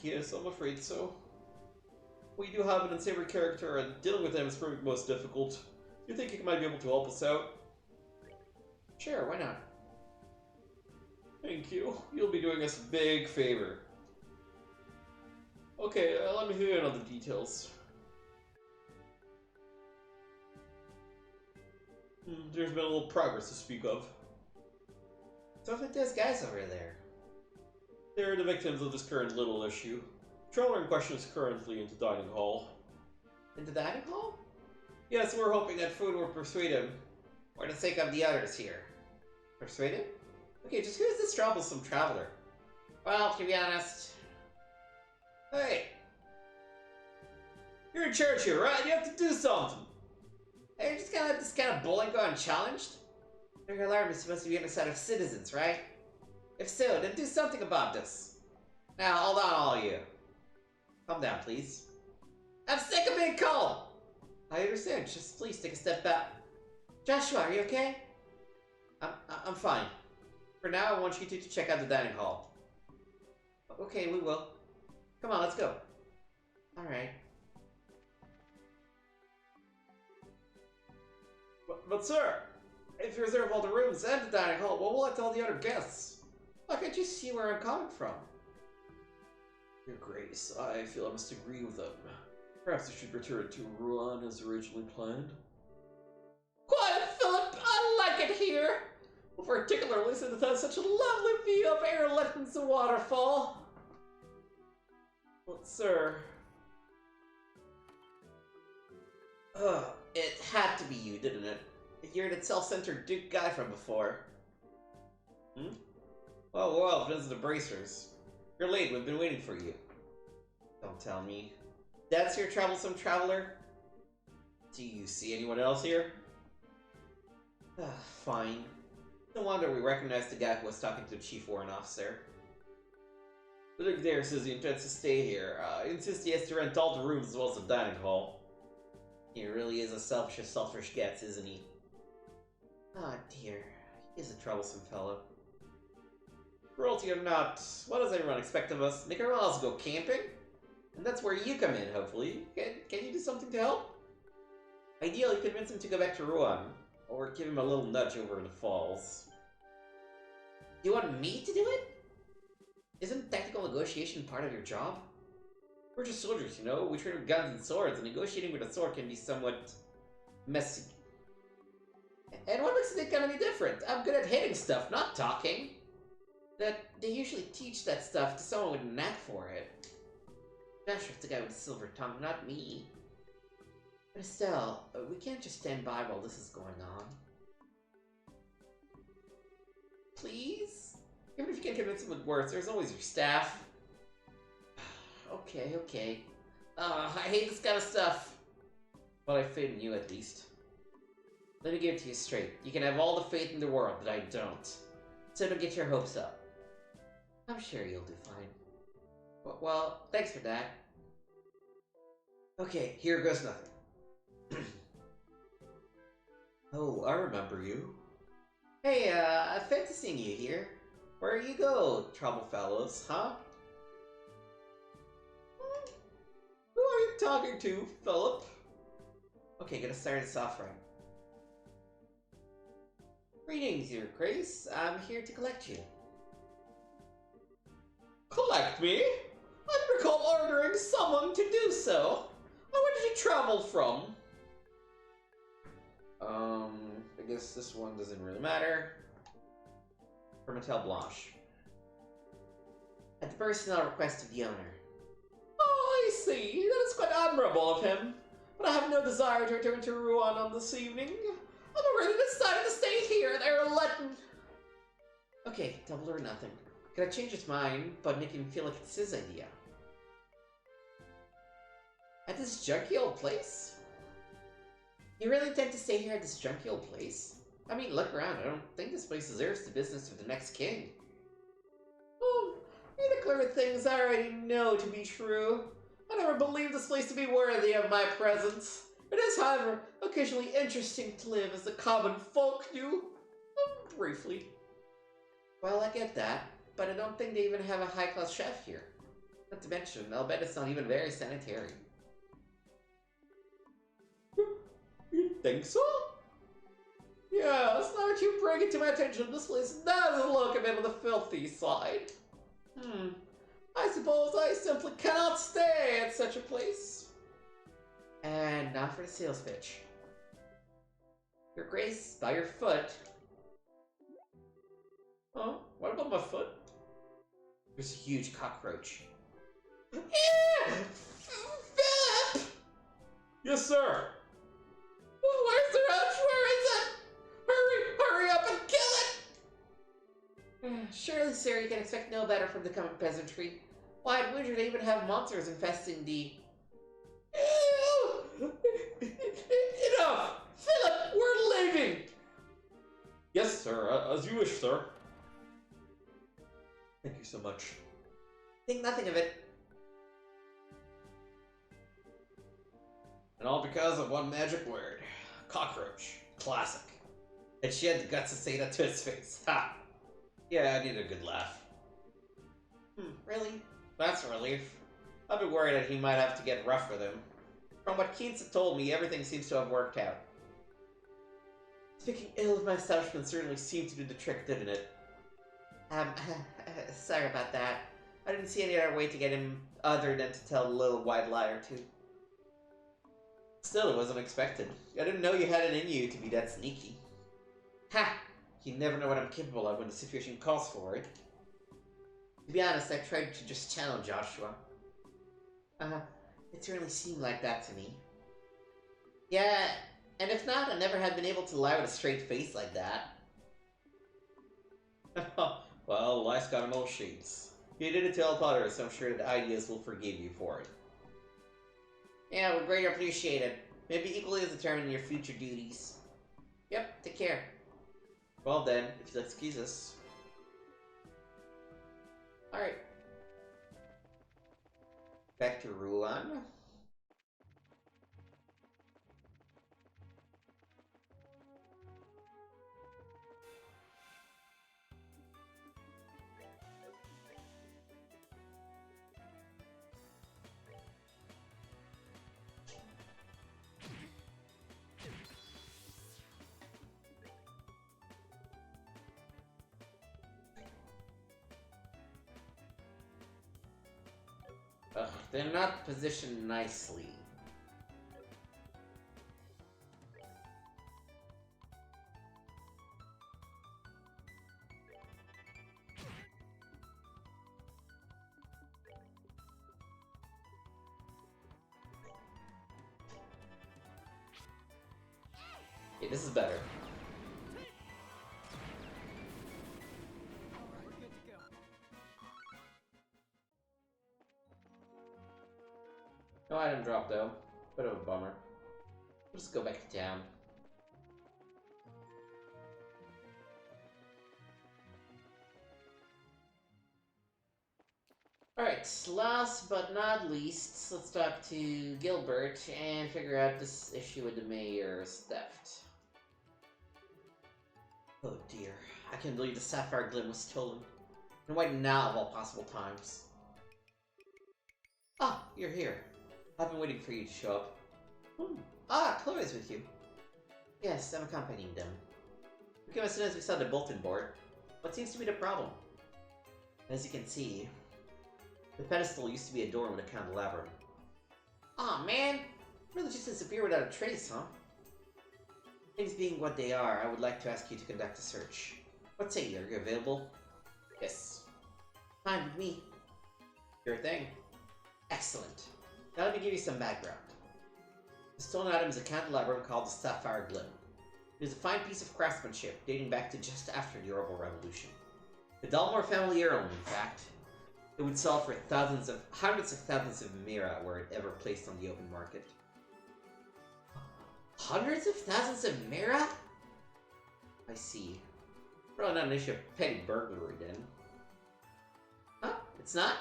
Yes, I'm afraid so. We do have an unsavory character, and dealing with him is proving most difficult. Do you think he might be able to help us out? Sure, why not? Thank you. You'll be doing us a big favor. Okay, let me fill you in on the details. There's been a little progress to speak of. So with those guys over there? They're the victims of this current little issue. The traveler in question is currently in the dining hall. In the dining hall? Yes, we're hoping that food will persuade him. For the sake of the others here. Persuade him? Okay, just who's this troublesome traveler? Well, to be honest... Hey! You're in charge here, right? You have to do something! Hey, you're just gonna let this kind of bullying go unchallenged? Your alarm is supposed to be on the side of citizens, right? If so, then do something about this. Now, hold on, all of you. Calm down, please. I'm sick of being called! I understand, just please take a step back. Joshua, are you okay? I'm fine. For now, I want you two to check out the dining hall. Okay, we will. Come on, let's go. Alright. But sir, if you reserve all the rooms and the dining hall, what will I tell the other guests? Why can't you see where I'm coming from? Your Grace, I feel I must agree with them. Perhaps we should return to Rouen as originally planned. Quiet, Philip! I like it here! Well, particularly since it has such a lovely view of Airletton's waterfall. But sir... It had to be you, didn't it? You're that self-centered Duke guy from before. Well, this is the bracers. You're late, we've been waiting for you. Don't tell me. That's your troublesome traveler? Do you see anyone else here? Fine. No wonder we recognized the guy who was talking to the Chief Warrant Officer. The Duke there says he intends to stay here. He insists he has to rent all the rooms as well as the dining hall. He really is a selfish gets, isn't he? Ah, dear. He is a troublesome fellow. Royalty or not, what does everyone expect of us? Make everyone else go camping? And that's where you come in, hopefully. Can you do something to help? Ideally, convince him to go back to Rouen, or give him a little nudge over the falls. You want me to do it? Isn't tactical negotiation part of your job? We're just soldiers, you know? We train with guns and swords, and negotiating with a sword can be somewhat messy. And what makes it gonna be different? I'm good at hitting stuff, not talking. They usually teach that stuff to someone with a knack for it. Joshua's the guy with the silver tongue, not me. But Estelle, we can't just stand by while this is going on. Please? Even if you can't convince him with words, there's always your staff. Okay. I hate this kind of stuff. But I have faith in you, at least. Let me give it to you straight. You can have all the faith in the world, but I don't. So don't get your hopes up. I'm sure you'll do fine. Well, thanks for that. Okay, here goes nothing. Oh, I remember you. Hey, fancy seeing you here. Where you go, trouble fellows, huh? Who are you talking to, Philip? Okay, gonna start us off right. Greetings, Your Grace. I'm here to collect you. Collect me? I recall ordering someone to do so. Now, where did you travel from? I guess this one doesn't really matter. From Hotel Blanche. At the personal request of the owner. Oh, I see. That is quite admirable of him. But I have no desire to return to Rouen on this evening. I've already decided to stay here. They're letting... Okay, double or nothing. Gonna change his mind, but make him feel like it's his idea. At this junky old place? You really intend to stay here at this junky old place? I mean, look around. I don't think this place deserves the business of the next king. Oh, you declare things I already know to be true. I never believed this place to be worthy of my presence. It is, however, occasionally interesting to live as the common folk do. Briefly. Well, I get that, but I don't think they even have a high-class chef here. Not to mention, I'll bet it's not even very sanitary. You think so? Yes, now that you bring it to my attention, this place does look a bit on the filthy side. I suppose I simply cannot stay at such a place. And now for the sales pitch. Your Grace, by your foot. Huh? What about my foot? There's a huge cockroach. Philip! Yes, sir. Where's the roach? Where is it? Hurry up and kill it! Surely, sir, you can expect no better from the common peasantry. Why, at Winter they even have monsters infesting the... Enough! Philip, we're leaving! Yes, sir. As you wish, sir. Thank you so much. Think nothing of it. And all because of one magic word. Cockroach. Classic. And she had the guts to say that to his face. Ha! Yeah, I need a good laugh. Really? That's a relief. I've been worried that he might have to get rough with him. From what Keensa told me, everything seems to have worked out. Speaking ill of my establishment certainly seemed to do the trick, didn't it? Sorry about that. I didn't see any other way to get him other than to tell a little white lie or two. Still, it was unexpected. I didn't know you had it in you to be that sneaky. Ha! You never know what I'm capable of when the situation calls for it. To be honest, I tried to just channel Joshua. It certainly seemed like that to me. Yeah, and if not, I never had been able to lie with a straight face like that. Well, life's got no shades. You did it to help others, so I'm sure the ideas will forgive you for it. Yeah, we're greatly appreciated. Maybe equally as determined in your future duties. Yep, take care. Well then, if you'll excuse us. Alright. Back to Rouen. Ugh, they're not positioned nicely. Okay, this is better. Alright, we're good to go. No item drop though. Bit of a bummer. We'll just go back to town. Alright, last but not least, let's talk to Gilbert and figure out this issue with the mayor's theft. Oh dear, I can't believe the Sapphire Glim was stolen. And why now of all possible times? Ah, you're here. I've been waiting for you to show up. Ah, Chloe's with you. Yes, I'm accompanying them. We came as soon as we saw the bulletin board. What seems to be the problem? As you can see, the pedestal used to be adorned with a candelabrum. Aw, man! Really just disappeared without a trace, huh? Things being what they are, I would like to ask you to conduct a search. What say you? Are you available? Yes. Fine with me. Sure thing. Excellent. Now let me give you some background. The stolen item is a candelabrum called the Sapphire Glim. It is a fine piece of craftsmanship dating back to just after the Herbal Revolution. The Dalmor family heirloom, in fact. It would sell for hundreds of thousands of Mira were it ever placed on the open market. Hundreds of thousands of Mira? I see. Probably not an issue of petty burglary then. Huh? It's not?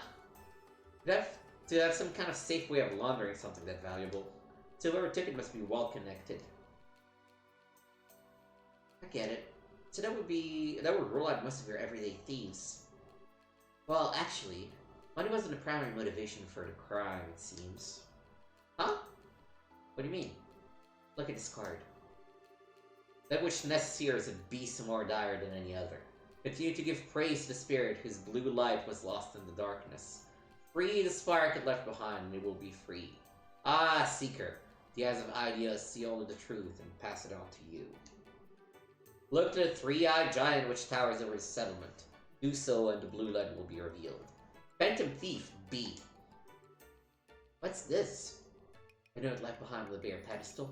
To have some kind of safe way of laundering something that valuable. So whoever took it must be well connected. I get it. So that would rule out most of your everyday thieves. Well, actually, money wasn't the primary motivation for the crime, it seems. Huh? What do you mean? Look at this card. That which nests here is a beast more dire than any other. Continue to give praise to the spirit whose blue light was lost in the darkness. Free the spark it left behind, and it will be free. Ah, Seeker, the eyes of ideas see only the truth and pass it on to you. Look to the three-eyed giant which towers over the settlement. Do so, and the blue light will be revealed. Phantom Thief, B. What's this? A note left behind on the bare pedestal.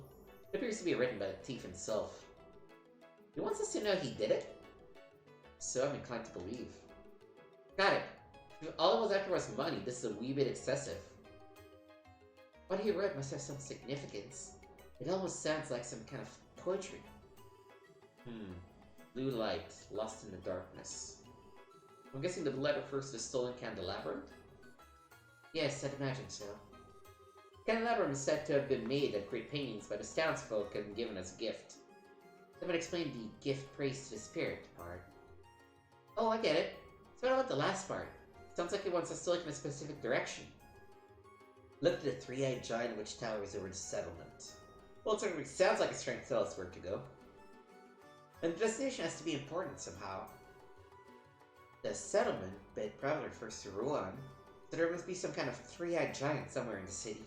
It appears to be written by the thief himself. He wants us to know he did it? So I'm inclined to believe. Got it. If all it was after was money, this is a wee bit excessive. What he wrote must have some significance. It almost sounds like some kind of poetry. Blue light, lost in the darkness. I'm guessing the letter refers to the stolen candelabrum? Yes, I'd imagine so. Candelabrum is said to have been made at great pains by the townsfolk and given as a gift. That would explain the gift praised to the spirit part. Oh, I get it. So what about the last part? Sounds like it wants us to look in a specific direction. Look at the three-eyed giant which towers over the settlement. Well, it certainly sounds like it's trying to tell us where to go. And the destination has to be important somehow. The settlement, but it probably refers to Ruan, so there must be some kind of three-eyed giant somewhere in the city.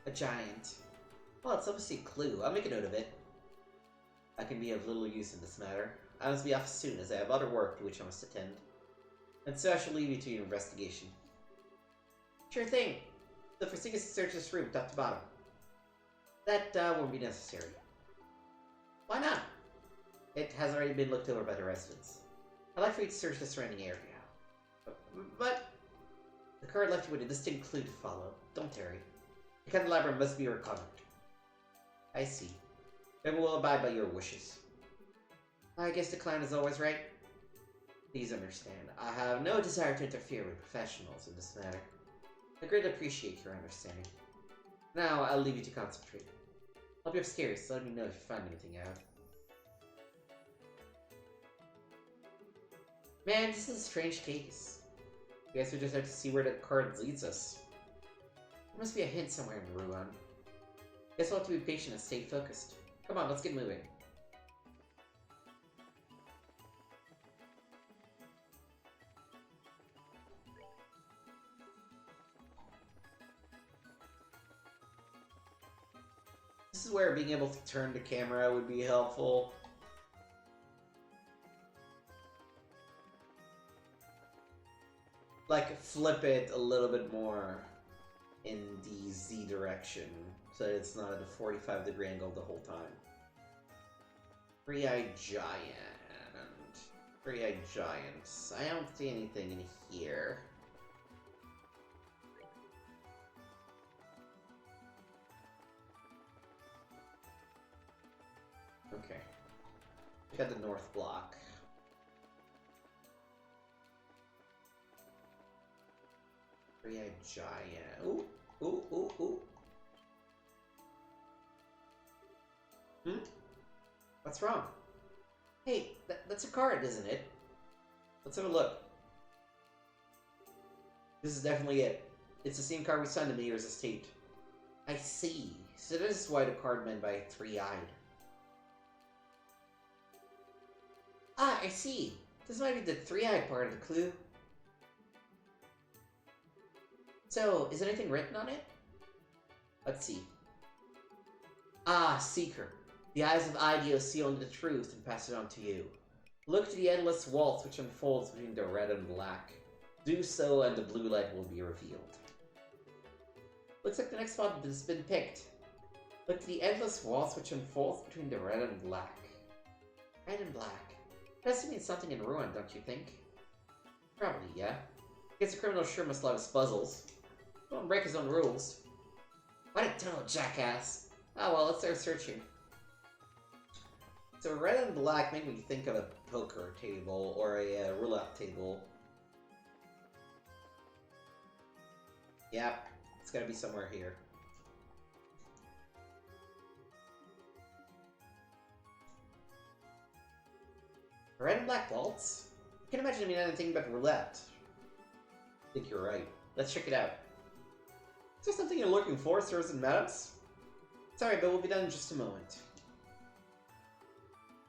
A giant. Well, it's obviously a clue. I'll make a note of it. I can be of little use in this matter. I must be off soon, as I have other work to which I must attend. And so I shall leave you to your investigation. Sure thing. So proceed to search this room, top to bottom. That won't be necessary. Why not? It has already been looked over by the residents. I'd like for you to search the surrounding area. But the card left you with a distinct clue to follow. Don't tarry. The candelabrum must be recovered. I see. Then we'll abide by your wishes. I guess the clan is always right. Please understand, I have no desire to interfere with professionals in this matter. I greatly appreciate your understanding. Now, I'll leave you to concentrate. I'll be upstairs, so let me know if you find anything out. Man, this is a strange case. I guess we just have to see where the card leads us. There must be a hint somewhere in Ruan. Guess we'll have to be patient and stay focused. Come on, let's get moving. This is where being able to turn the camera would be helpful. Like, flip it a little bit more in the Z direction, so it's not at a 45-degree angle the whole time. Three-eyed giant. Three-eyed giants. I don't see anything in here. Okay. Got the north block. Three-eyed giant. Ooh, ooh, ooh, ooh. What's wrong? Hey, that's a card, isn't it? Let's have a look. This is definitely it. It's the same card we signed to Mayor's estate. I see. So this is why the card meant by three-eyed. Ah, I see. This might be the three-eyed part of the clue. So, is anything written on it? Let's see. Ah, Seeker. The eyes of Ideo see only the truth and pass it on to you. Look to the endless waltz which unfolds between the red and black. Do so and the blue light will be revealed. Looks like the next spot has been picked. Look to the endless waltz which unfolds between the red and black. Red and black. That has to mean something in ruin, don't you think? Probably, yeah. Guess a criminal sure must love his puzzles. Don't break his own rules. What a total jackass. Ah well, let's start searching. So red and black make me think of a poker table or a roulette table. Yep, it's gotta be somewhere here. Red and black waltz? I can't imagine it mean anything but roulette. I think you're right. Let's check it out. Is there something you're looking for, sirs and madams? Sorry, but we'll be done in just a moment.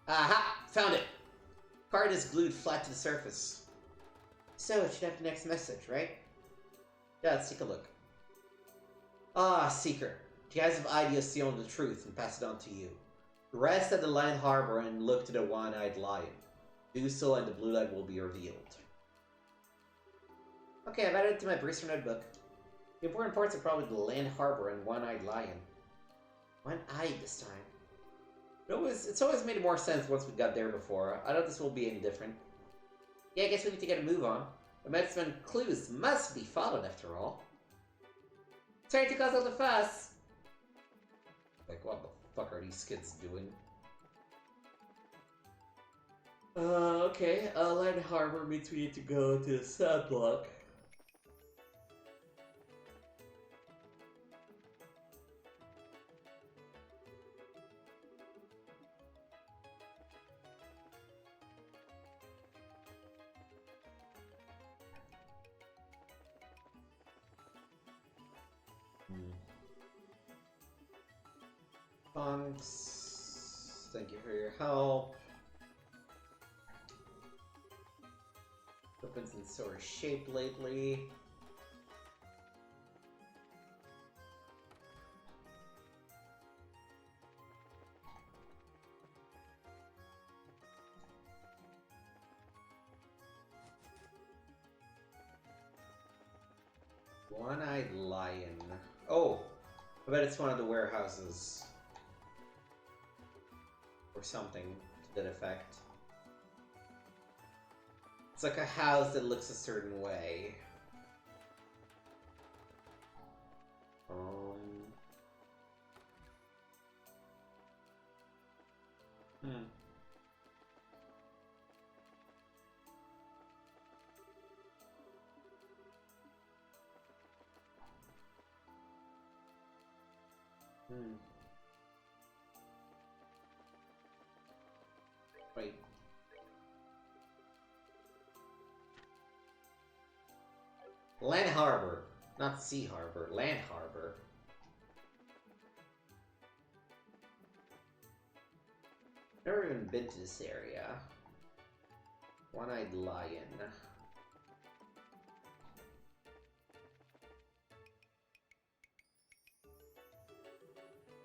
Aha! Found it! Card is glued flat to the surface. So, it should have the next message, right? Yeah, let's take a look. Ah, Seeker. The eyes of Ideo see only the truth and pass it on to you. Rest at the Land Harbor and look to the one-eyed lion. Do so and the blue light will be revealed. Okay, I've added it to my Brewster notebook. The important parts are probably the Land Harbor and one-eyed lion. One-eyed this time. It's always made more sense once we got there before. I doubt this will be any different. Yeah, I guess we need to get a move on. The medicine clues must be followed after all. Sorry to cause all the fuss. Like, what the fuck are these kids doing? Okay. Land Harbor means we need to go to the sub block. Thanks. Thank you for your help. Weapons in sore shape lately. One-eyed lion. Oh, I bet it's one of the warehouses. Or something to that effect. It's like a house that looks a certain way. Wait. Land Harbor. Not Sea Harbor. Land Harbor. Never even been to this area. One-eyed lion.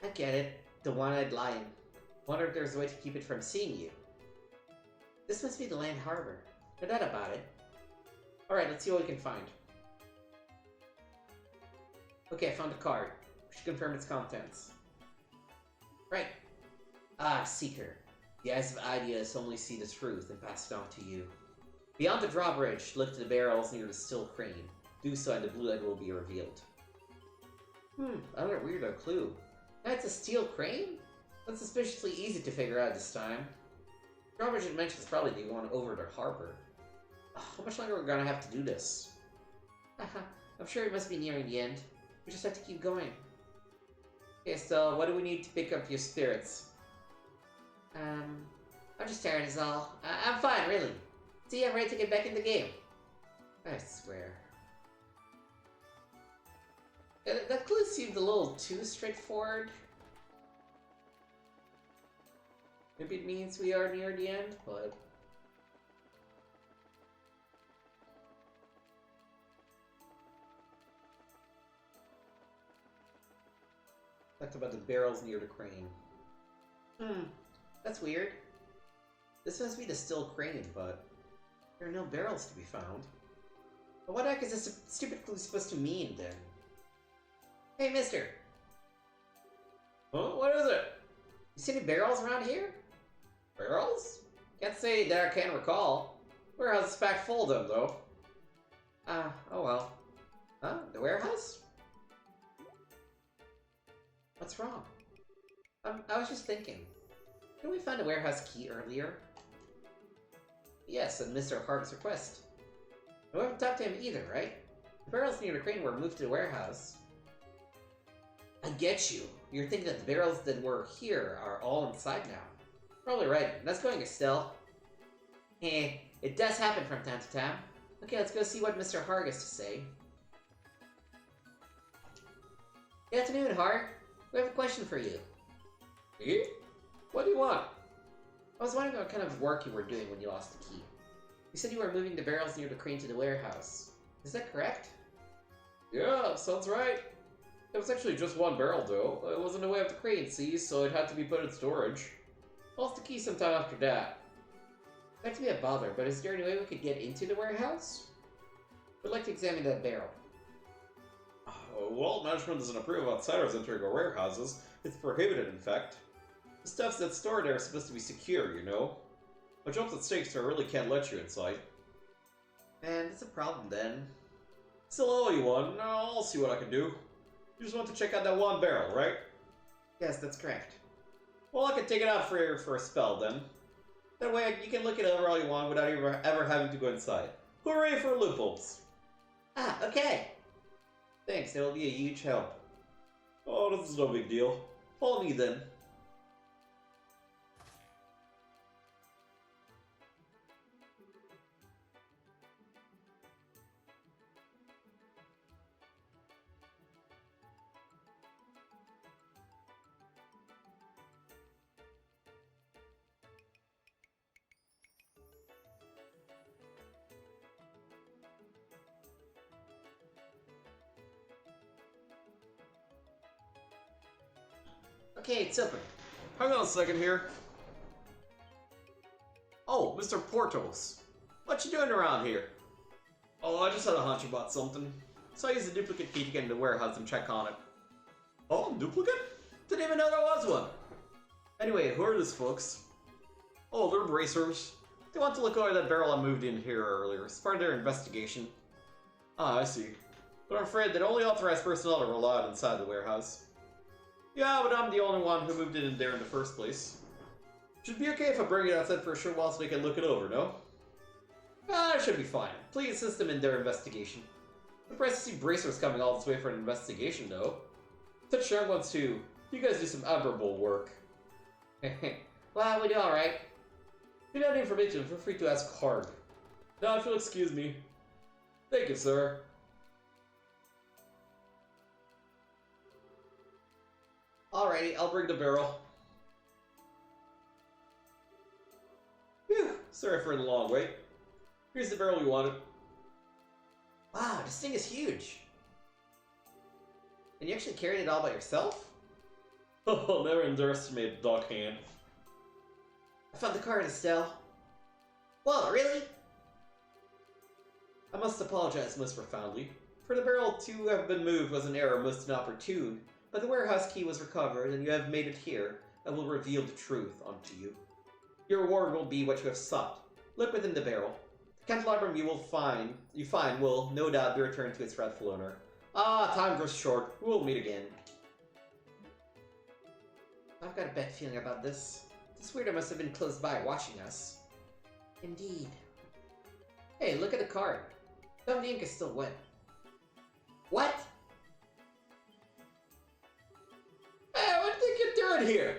I get it. The one-eyed lion. Wonder if there's a way to keep it from seeing you. This must be the Land Harbor. No doubt about it. Alright, let's see what we can find. Okay, I found a card. We should confirm its contents. Right. Ah, Seeker. The eyes of Ideas only see the truth and pass it on to you. Beyond the drawbridge, look to the barrels near the still crane. Do so and the blue light will be revealed. Another weirdo clue. That's a steel crane? That's suspiciously easy to figure out this time. Drawbridge it mentions probably the one over the harbor. How much longer are we gonna have to do this? Haha, I'm sure it must be nearing the end. We just have to keep going. Okay, so what do we need to pick up your spirits? I'm just tired is all. I'm fine, really. See, I'm ready to get back in the game. I swear. That clue seemed a little too straightforward. Maybe it means we are near the end, but... Talked about the barrels near the crane. That's weird. This must be the still crane, but there are no barrels to be found. But what the heck is this stupid clue supposed to mean, then? Hey, mister! Huh? What is it? You see any barrels around here? Barrels? Can't say that I can recall. Warehouse is packed full of them, though. Oh well. Huh? The warehouse? What's wrong? I was just thinking. Didn't we find a warehouse key earlier? Yes, at Mr. Harg's request. We haven't talked to him either, right? The barrels near the crane were moved to the warehouse. I get you. You're thinking that the barrels that were here are all inside now. Probably right. Let's go, Estelle. It does happen from time to time. Okay, let's go see what Mr. Harg has to say. Good afternoon, Harg. We have a question for you. Me? What do you want? I was wondering what kind of work you were doing when you lost the key. You said you were moving the barrels near the crane to the warehouse. Is that correct? Yeah, sounds right. It was actually just one barrel, though. It was in the way of the crane, see, so it had to be put in storage. Lost the key sometime after that. Not to be a bother, but is there any way we could get into the warehouse? We'd like to examine that barrel. Well, management doesn't approve of outsiders entering our warehouses. It's prohibited, in fact. The stuff that's stored there is supposed to be secure, you know? A job's at stake, so I really can't let you inside. Man, that's a problem then. Still owe you one. I'll see what I can do. You just want to check out that one barrel, right? Yes, that's correct. Well, I can take it out for you for a spell, then. That way, you can look it over all you want without ever having to go inside. Hooray for loopholes! Ah, okay. Thanks, it'll be a huge help. Oh, this is no big deal. Follow me, then. Okay, it's open. Hang on a second here. Oh, Mr. Portos. What you doing around here? Oh, I just had a hunch about something. So I used a duplicate key to get into the warehouse and check on it. Oh, duplicate? Didn't even know there was one. Anyway, who are these folks? Oh, they're bracers. They want to look over that barrel I moved in here earlier. It's part of their investigation. Ah, I see. But I'm afraid that only authorized personnel are allowed inside the warehouse. Yeah, but I'm the only one who moved it in there in the first place. Should be okay if I bring it outside for a short while so they can look it over, no? Ah, it should be fine. Please assist them in their investigation. I'm surprised to see bracers coming all this way for an investigation, though. Such young ones, too. You guys do some admirable work. Well, we do alright. If you need any information, feel free to ask Harg. Now, if you'll excuse me. Thank you, sir. Alrighty, I'll bring the barrel. Phew, sorry for the long wait. Here's the barrel you wanted. Wow, this thing is huge. And you actually carried it all by yourself? Oh, never underestimate dog hand. I found the card, Estelle. Whoa, really? I must apologize most profoundly. For the barrel to have been moved was an error most inopportune, but the warehouse key was recovered and you have made it here. I will reveal the truth unto you. Your reward will be what you have sought. Look within the barrel. The candelabrum you find will no doubt be returned to its rightful owner. Ah, time grows short. We will meet again. I've got a bad feeling about this. This weirdo must have been close by watching us. Indeed. Hey, look at the card. Some of the ink is still wet. What? Hey, what do you think you're doing here?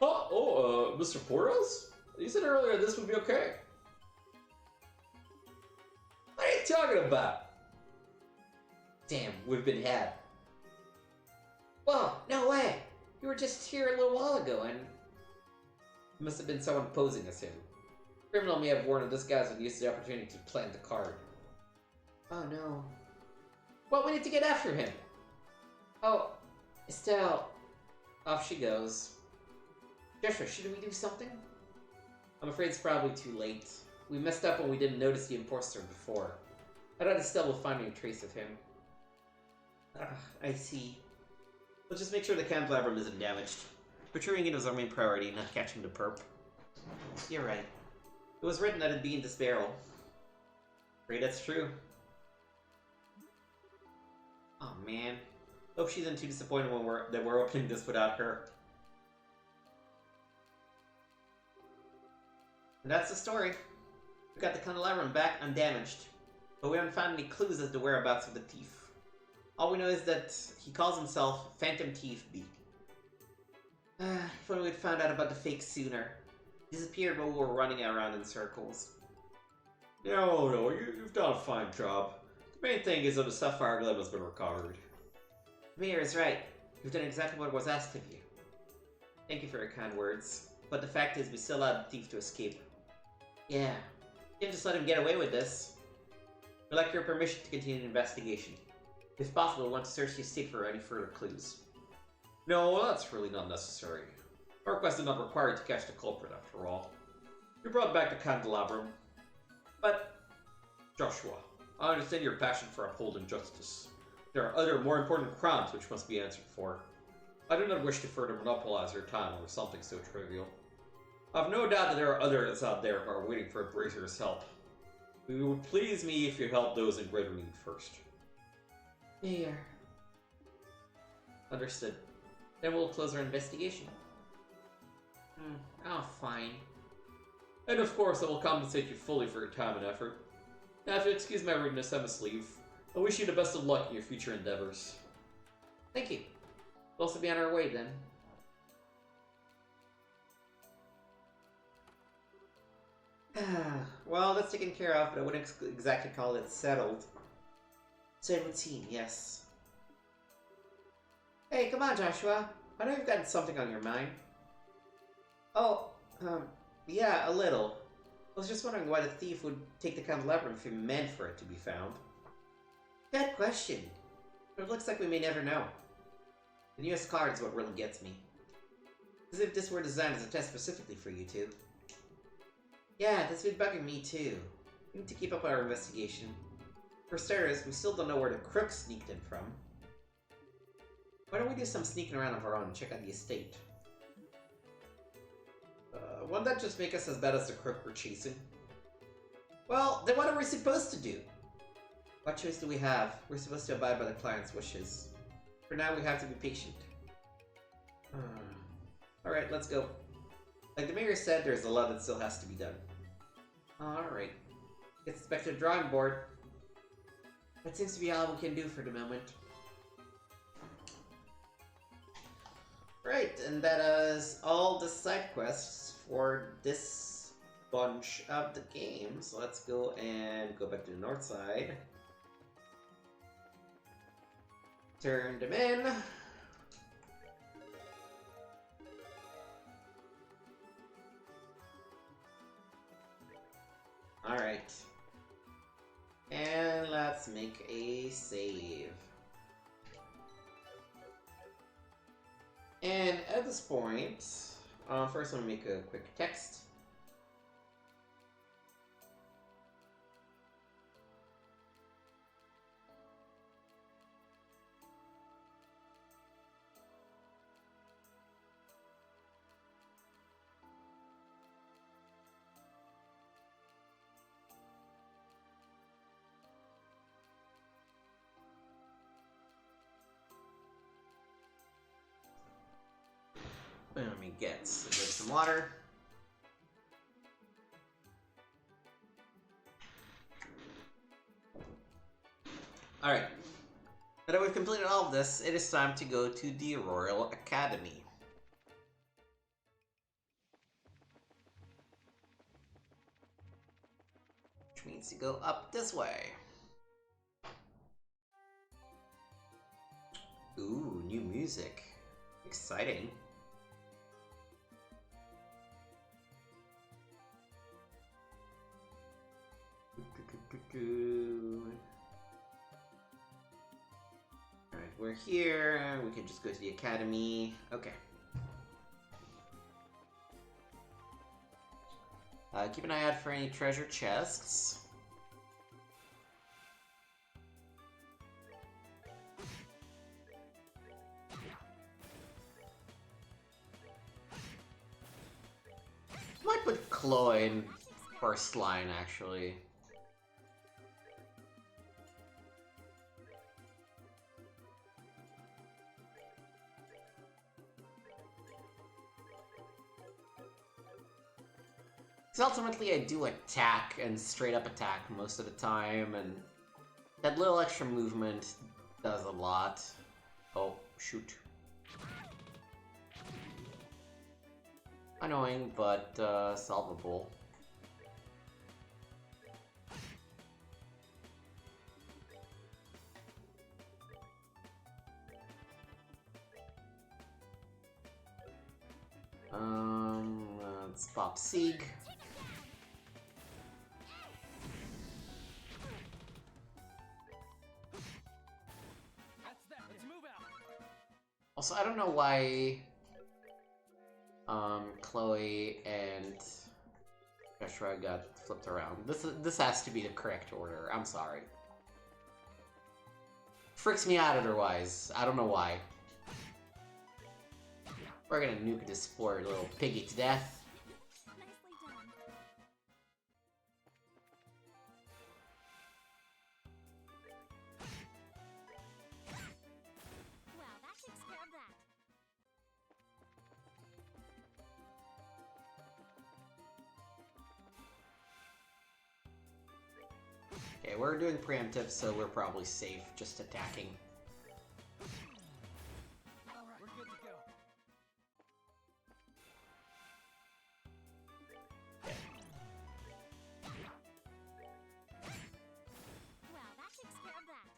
Huh? Oh, Mr. Portos? You said earlier this would be okay. What are you talking about? Damn, we've been had. Whoa, no way! You were just here a little while ago and... It must have been someone posing as him. The criminal may have worn a disguise and used the opportunity to plant the card. Oh no. Well, we need to get after him! Oh, Estelle. Off she goes. Joshua, should we do something? I'm afraid it's probably too late. We messed up when we didn't notice the imposter before. I doubt Estelle will find any trace of him. I see. Let's just make sure the candelabrum isn't damaged. Procuring it was our main priority, not catching the perp. You're right. It was written that it'd be in this barrel. Afraid that's true. Oh man. Hope she isn't too disappointed when we're opening this without her. And that's the story. We got the candelabrum back undamaged, but we haven't found any clues as to whereabouts of the thief. All we know is that he calls himself Phantom Thief B. If only we'd found out about the fake sooner. He disappeared while we were running around in circles. No, you've done a fine job. The main thing is that the sapphire gem has been recovered. Mayor is right. You've done exactly what was asked of you. Thank you for your kind words. But the fact is, we still allowed the thief to escape. Yeah. You can't just let him get away with this. We'd like your permission to continue the investigation. If possible, we want to search the estate for any further clues. No, well, that's really not necessary. Our request is not required to catch the culprit, after all. You brought back the candelabrum. But, Joshua, I understand your passion for upholding justice. There are other, more important crimes which must be answered for. I do not wish to further monopolize your time over something so trivial. I have no doubt that there are others out there who are waiting for Brazier's help. It would please me if you helped those in greater need first. Mayor. Understood. Then we'll close our investigation. Oh, fine. And of course, I will compensate you fully for your time and effort. Now, if you'll excuse my rudeness, I must leave. I wish you the best of luck in your future endeavors. Thank you. We'll also be on our way then. Well, that's taken care of, but I wouldn't exactly call it settled. So it would seem, yes. Hey, come on, Joshua. I know you've got something on your mind. Oh, yeah, a little. I was just wondering why the thief would take the candelabrum if he meant for it to be found. Good question. But it looks like we may never know. The newest card is what really gets me. As if this were designed as a test specifically for you two. Yeah, that's been bugging me too. We need to keep up our investigation. For starters, we still don't know where the crook sneaked in from. Why don't we do some sneaking around of our own and check out the estate? Won't that just make us as bad as the crook we're chasing? Well, then what are we supposed to do? What choice do we have? We're supposed to abide by the client's wishes. For now, we have to be patient. Alright, let's go. Like the mayor said, there's a lot that still has to be done. Alright. Let's back to the drawing board. That seems to be all we can do for the moment. Right, and that is all the side quests for this bunch of the game. So let's go and go back to the north side. Turn them in. Alright. And let's make a save. And at this point, first I'm going to make a quick text. Let me get some water. Alright, that we've completed all of this, it is time to go to the Royal Academy. Which means to go up this way. Ooh, new music. Exciting. Alright, we're here. We can just go to the academy. Okay. Keep an eye out for any treasure chests. Might put Chloe in first line, actually. Because ultimately I do attack and straight up attack most of the time, and that little extra movement does a lot. Oh, shoot. Annoying, but solvable. Let's pop Sieg. That's that. Let's move out. Also, I don't know why Chloe and Joshua got flipped around. This has to be the correct order. I'm sorry. Freaks me out otherwise. I don't know why. We're gonna nuke this poor little piggy to death. Nicely done. Well, that takes care of that. Okay, we're doing preemptive, so we're probably safe just attacking. All right, we're good to go. Well, that takes care of that.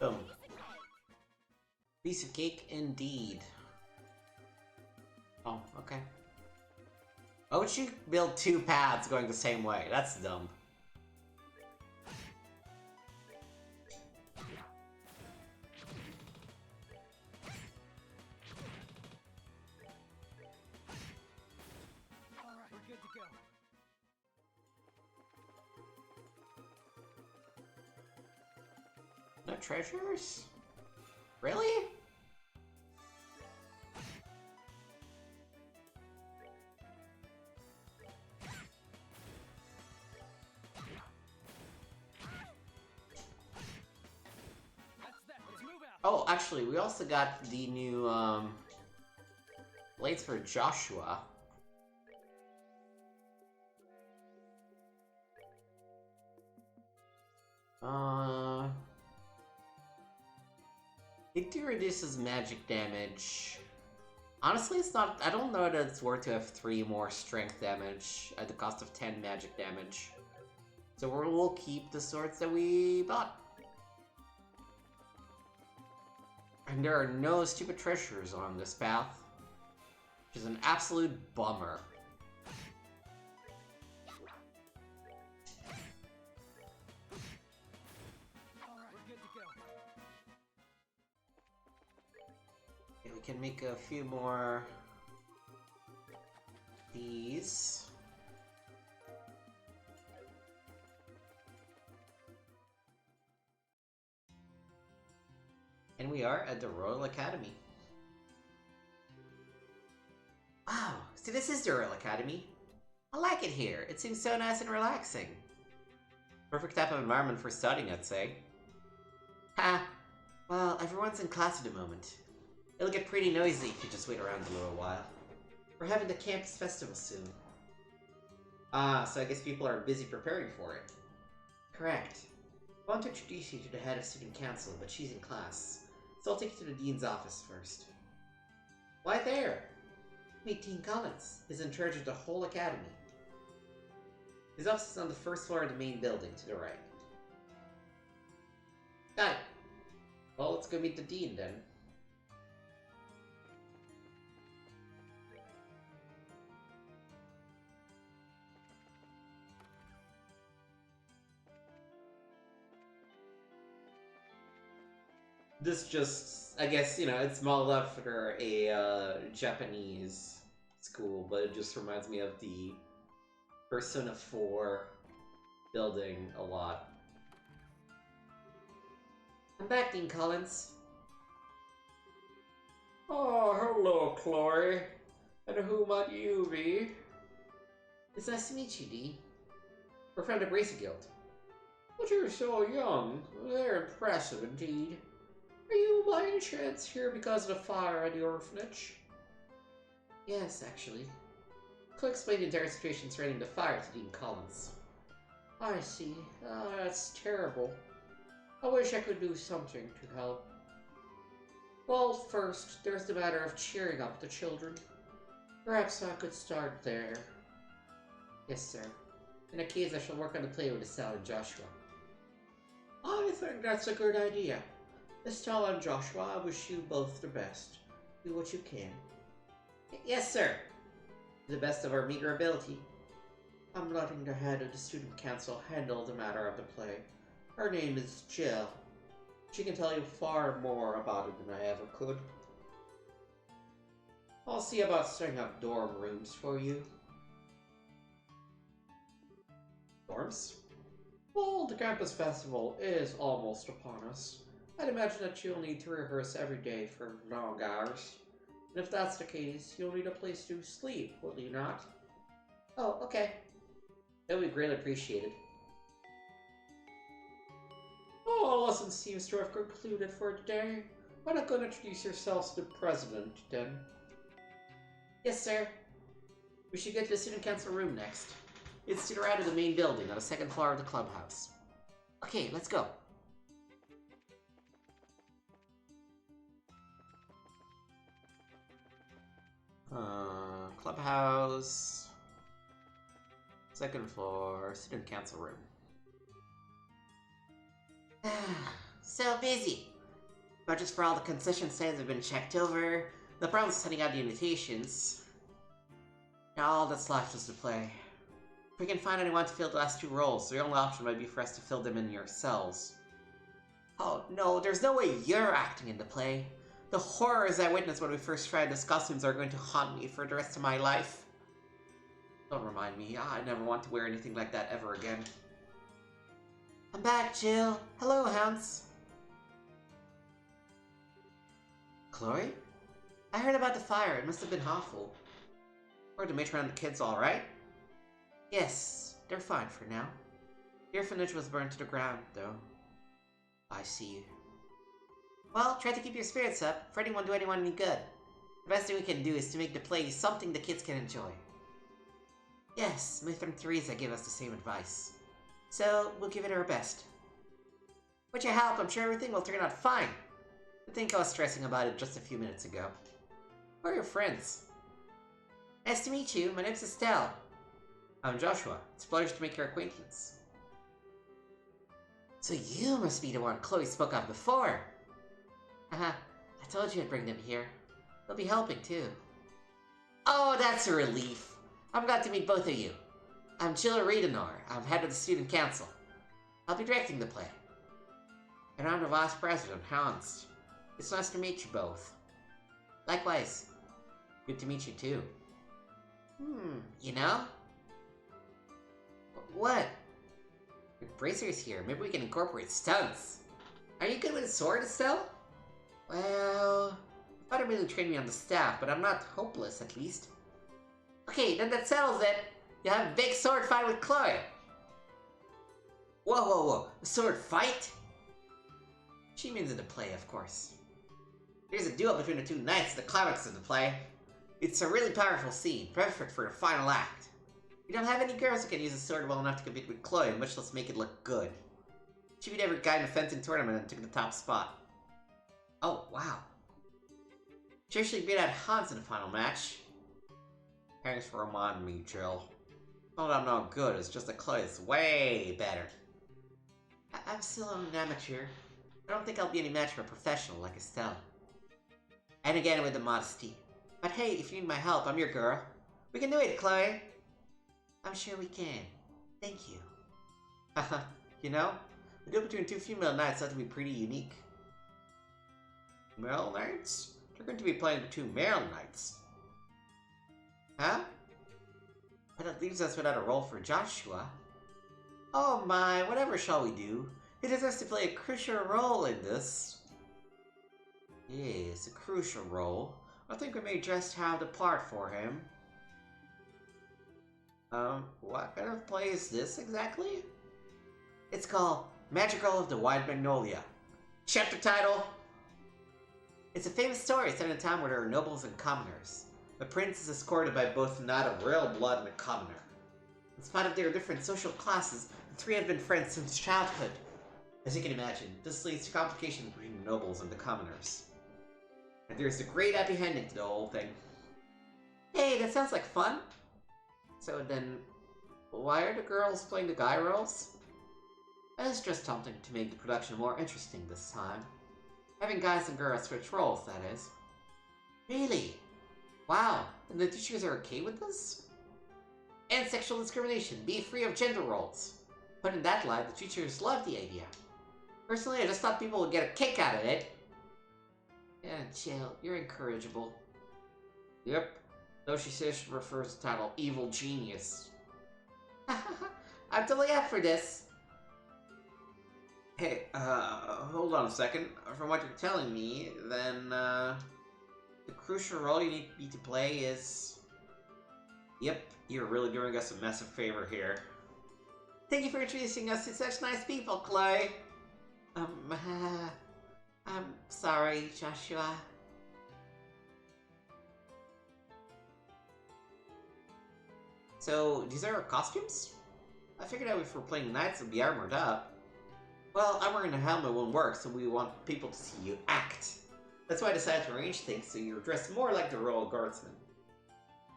Boom. Piece of cake indeed. Oh, okay. Why would you build two paths going the same way? That's dumb. All right, we're good to go. No treasures? Really? That's that. Let's move out. Oh, actually, we also got the new, blades for Joshua. It do reduces magic damage. Honestly, it's not. I don't know that it's worth to have 3 more strength damage at the cost of 10 magic damage. So we'll keep the swords that we bought. And there are no stupid treasures on this path, which is an absolute bummer. All right, we're good to go. Okay, we can make a few more these. And we are at the Royal Academy. Wow, so this is the Royal Academy. I like it here. It seems so nice and relaxing. Perfect type of environment for studying, I'd say. Ha! Well, everyone's in class at the moment. It'll get pretty noisy if you just wait around a little while. We're having the campus festival soon. Ah, so I guess people are busy preparing for it. Correct. I want to introduce you to the head of student council, but she's in class. So I'll take you to the dean's office first. Why there? Meet Dean Collins. He's in charge of the whole academy. His office is on the first floor of the main building to the right. Got it. Well, let's go meet the dean then. This just, I guess, you know, it's modeled after a Japanese school, but it just reminds me of the Persona 4 building a lot. I'm back, Dean Collins. Oh, hello, Chloe. And who might you be? It's nice to meet you, Dean. We're from the Bracer Guild. But you're so young. They're impressive indeed. Are you by any chance here because of the fire at the orphanage? Yes, actually. I'll explain the entire situation surrounding the fire to Dean Collins. I see. Oh, that's terrible. I wish I could do something to help. Well, first, there's the matter of cheering up the children. Perhaps I could start there. Yes, sir. In that case, I shall work on the play with Estelle and Joshua. I think that's a good idea. Estelle and Joshua, I wish you both the best. Do what you can. Yes, sir. To the best of our meager ability. I'm letting the head of the student council handle the matter of the play. Her name is Jill. She can tell you far more about it than I ever could. I'll see about setting up dorm rooms for you. Dorms? Well, the campus festival is almost upon us. I'd imagine that you'll need to rehearse every day for long hours. And if that's the case, you'll need a place to sleep, will you not? Oh, okay. That would be greatly appreciated. Oh, lesson seems to have concluded for today. Why not go and introduce yourselves to the president, then? Yes, sir. We should get to the student council room next. It's to the right of the main building on the second floor of the clubhouse. Okay, let's go. Clubhouse. Second floor, student council room. So busy. Budgets for all the concession stands have been checked over. The problem is sending out the invitations. Now all that's left is to play. If we can find anyone to fill the last two roles, the only option might be for us to fill them in yourselves. Oh no, there's no way you're acting in the play. The horrors I witnessed when we first tried these costumes are going to haunt me for the rest of my life. Don't remind me, I never want to wear anything like that ever again. I'm back, Jill. Hello, Hans. Chloe? I heard about the fire. It must have been awful. Were the matron and the kids alright? Yes, they're fine for now. The orphanage was burned to the ground, though. I see. Well, try to keep your spirits up. For anyone do anyone any good. The best thing we can do is to make the play something the kids can enjoy. Yes, Matron Teresa gave us the same advice. So, we'll give it our best. With your help, I'm sure everything will turn out fine. I think I was stressing about it just a few minutes ago. Who are your friends? Nice to meet you. My name's Estelle. I'm Joshua. It's a pleasure to make your acquaintance. So you must be the one Chloe spoke of before. Haha, I told you I'd bring them here. They'll be helping too. Oh, that's a relief. I'm glad to meet both of you. I'm Jill Redenor. I'm head of the student council. I'll be directing the play. And I'm the vice president, Hans. It's nice to meet you both. Likewise. Good to meet you too. You know? What? With bracers here, maybe we can incorporate stunts. Are you good with a sword, Estelle? Well, Father really trained me on the staff, but I'm not hopeless, at least. Okay, then that settles it. You'll have a big sword fight with Chloe. Whoa, whoa, whoa. A sword fight? Chimin's into play, of course. There's a duel between the two knights at the climax of the play. It's a really powerful scene, perfect for the final act. We don't have any girls who can use a sword well enough to compete with Chloe, much less make it look good. She beat every guy in the fencing tournament and took the top spot. Oh, wow. She actually beat out Hans in the final match. Thanks for reminding me, Jill. Not that I'm not good, it's just that Chloe's way better. I'm still an amateur. I don't think I'll be any match for a professional like Estelle. And again with the modesty. But hey, if you need my help, I'm your girl. We can do it, Chloe. I'm sure we can. Thank you. Haha, you know, the duel between two female knights ought to be pretty unique. Male knights? They're going to be playing the two male knights. Huh? But that leaves us without a role for Joshua. Oh my, whatever shall we do? He deserves to play a crucial role in this. Yes, a crucial role. I think we may just have the part for him. What kind of play is this exactly? It's called Magical of the White Magnolia. Chapter title? It's a famous story set in a town where there are nobles and commoners. The prince is escorted by both a knight of royal blood and a commoner. In spite of their different social classes, the three have been friends since childhood. As you can imagine, this leads to complications between the nobles and the commoners. And there's a great happy ending to the whole thing. Hey, that sounds like fun! So then, why are the girls playing the guy roles? It's just something to make the production more interesting this time. Having guys and girls switch roles, that is. Really? Wow, and the teachers are okay with this? And sexual discrimination, be free of gender roles. Put in that light, the teachers love the idea. Personally, I just thought people would get a kick out of it. Yeah, Jill, you're incorrigible. Yep, though she says she prefers the title Evil Genius. I'm totally up for this. Hey, hold on a second. From what you're telling me, then, the crucial role you need me to play is... Yep, you're really doing us a massive favor here. Thank you for introducing us to such nice people, Chloe. I'm sorry, Joshua. So, these are our costumes? I figured out if we're playing knights, we'd be armored up. Well, I'm wearing a helmet won't work, so we want people to see you act. That's why I decided to arrange things so you're dressed more like the Royal Guardsman.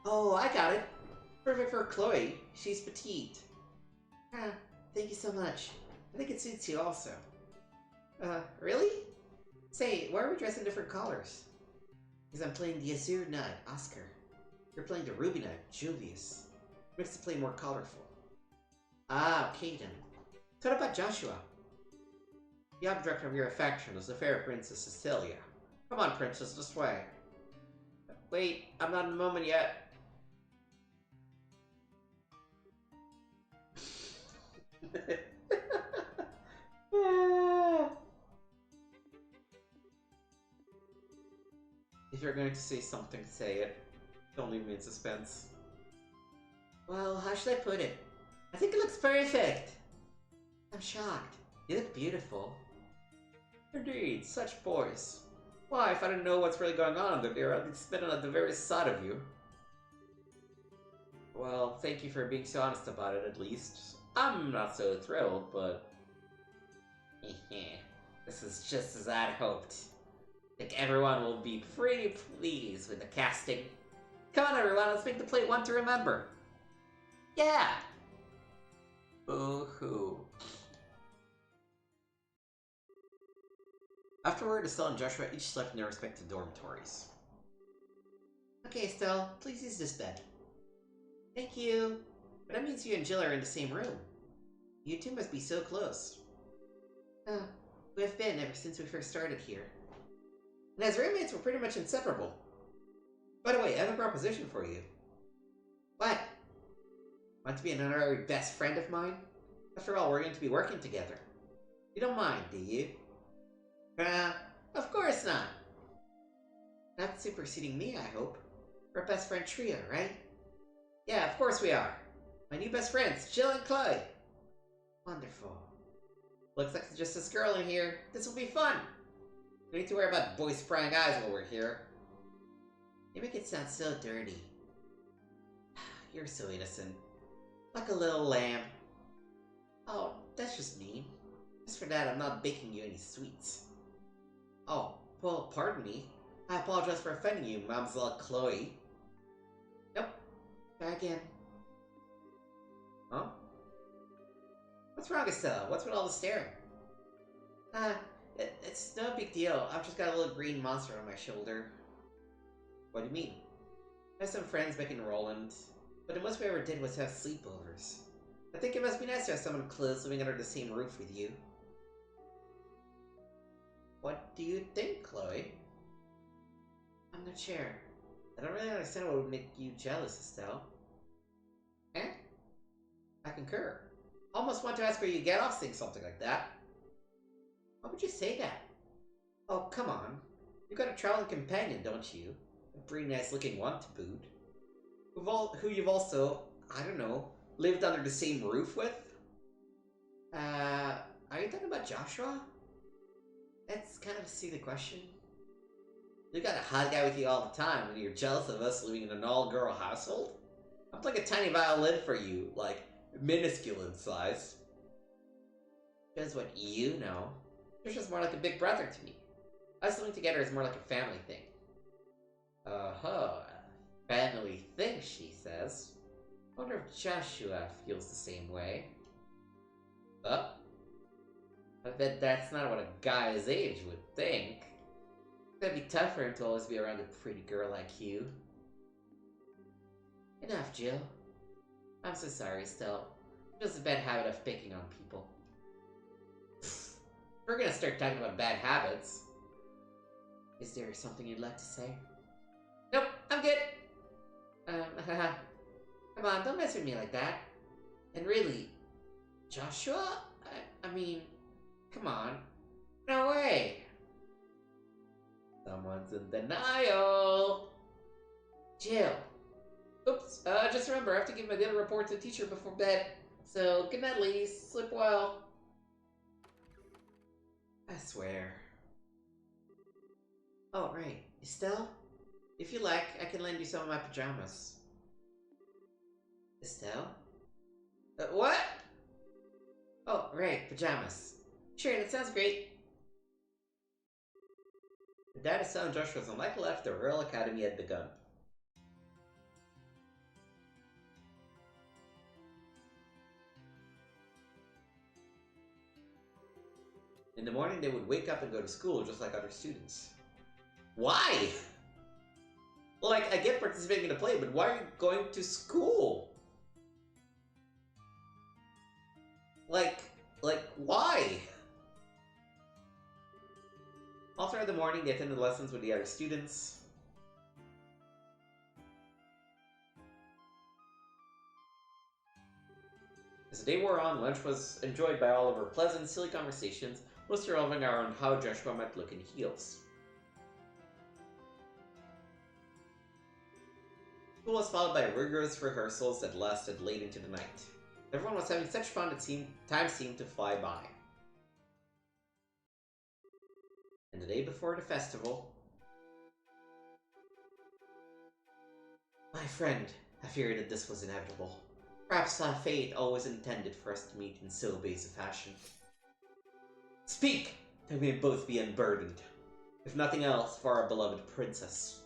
Oh, I got it. Perfect for Chloe. She's petite. Thank you so much. I think it suits you also. Really? Say, why are we dressed in different colors? Because I'm playing the Azure Knight, Oscar. You're playing the Ruby Knight, Julius. Makes the play more colorful. Ah, okay then. So what about Joshua? The object of your affection is the fair Princess Cecilia. Come on, Princess, this way. Wait, I'm not in the moment yet. If you're going to say something, say it. Don't leave me in suspense. Well, how should I put it? I think it looks perfect. I'm shocked. You look beautiful. Indeed, such poise. Why, if I didn't know what's really going on under there, I'd be spitting at the very sight of you. Well, thank you for being so honest about it, at least. I'm not so thrilled, but... This is just as I'd hoped. I think everyone will be pretty pleased with the casting. Come on, everyone, let's make the plate one to remember. Yeah! Boo-hoo. Afterward, Estelle and Joshua each slept in their respective dormitories. Okay, Estelle, please use this bed. Thank you. But that means you and Jill are in the same room. You two must be so close. We have been ever since we first started here. And as roommates, we're pretty much inseparable. By the way, I have a proposition for you. What? Want to be an honorary best friend of mine? After all, we're going to be working together. You don't mind, do you? Of course not. Not superseding me, I hope. We're a best friend trio, right? Yeah, of course we are. My new best friends, Jill and Chloe. Wonderful. Looks like it's just this girl in here. This will be fun. No need to worry about boys' prying eyes while we're here. You make it sound so dirty. You're so innocent. Like a little lamb. Oh, that's just mean. As for that, I'm not baking you any sweets. Oh, well, pardon me. I apologize for offending you, Mademoiselle Chloe. Nope. Try again. Huh? What's wrong, Estelle? What's with all the staring? It's no big deal. I've just got a little green monster on my shoulder. What do you mean? I have some friends back in Roland, but the most we ever did was have sleepovers. I think it must be nice to have someone close living under the same roof with you. What do you think, Chloe? I'm not sure. I don't really understand what would make you jealous, Estelle. Eh? I concur. Almost want to ask where you get off saying something like that. Why would you say that? Oh, come on. You've got a traveling companion, don't you? A pretty nice looking one to boot. Who you've also, I don't know, lived under the same roof with? Are you talking about Joshua? That's kind of a silly question. You got a hot guy with you all the time and you're jealous of us living in an all-girl household? I'm like a tiny violin for you, like, minuscule in size. Shows what you know. You're just more like a big brother to me. Us living together is more like a family thing. Family thing, she says. Wonder if Joshua feels the same way. I bet that's not what a guy his age would think. It'd be tough for him to always be around a pretty girl like you. Enough, Jill. I'm so sorry, still. Just a bad habit of picking on people. We're gonna start talking about bad habits. Is there something you'd like to say? Nope, I'm good. Come on, don't mess with me like that. And really, Joshua? I mean, come on. No way. Someone's in denial. Jill. Oops, just remember, I have to give my daily report to the teacher before bed. So, good night, ladies. Sleep well. I swear. Oh, right. Estelle? If you like, I can lend you some of my pajamas. Estelle? What? Oh, right, pajamas. Sure, that sounds great. The dad of son Joshua was on Michael left, the Royal Academy had begun. In the morning, they would wake up and go to school just like other students. Why? Like, I get participating in the play, but why are you going to school? Like, why? All throughout the morning, they attended lessons with the other students. As the day wore on, lunch was enjoyed by all over pleasant, silly conversations, mostly revolving around how Joshua might look in heels. School was followed by rigorous rehearsals that lasted late into the night. Everyone was having such fun that time seemed to fly by. And the day before the festival... My friend, I feared that this was inevitable. Perhaps fate always intended for us to meet in so base a fashion. Speak, that we may both be unburdened. If nothing else, for our beloved princess.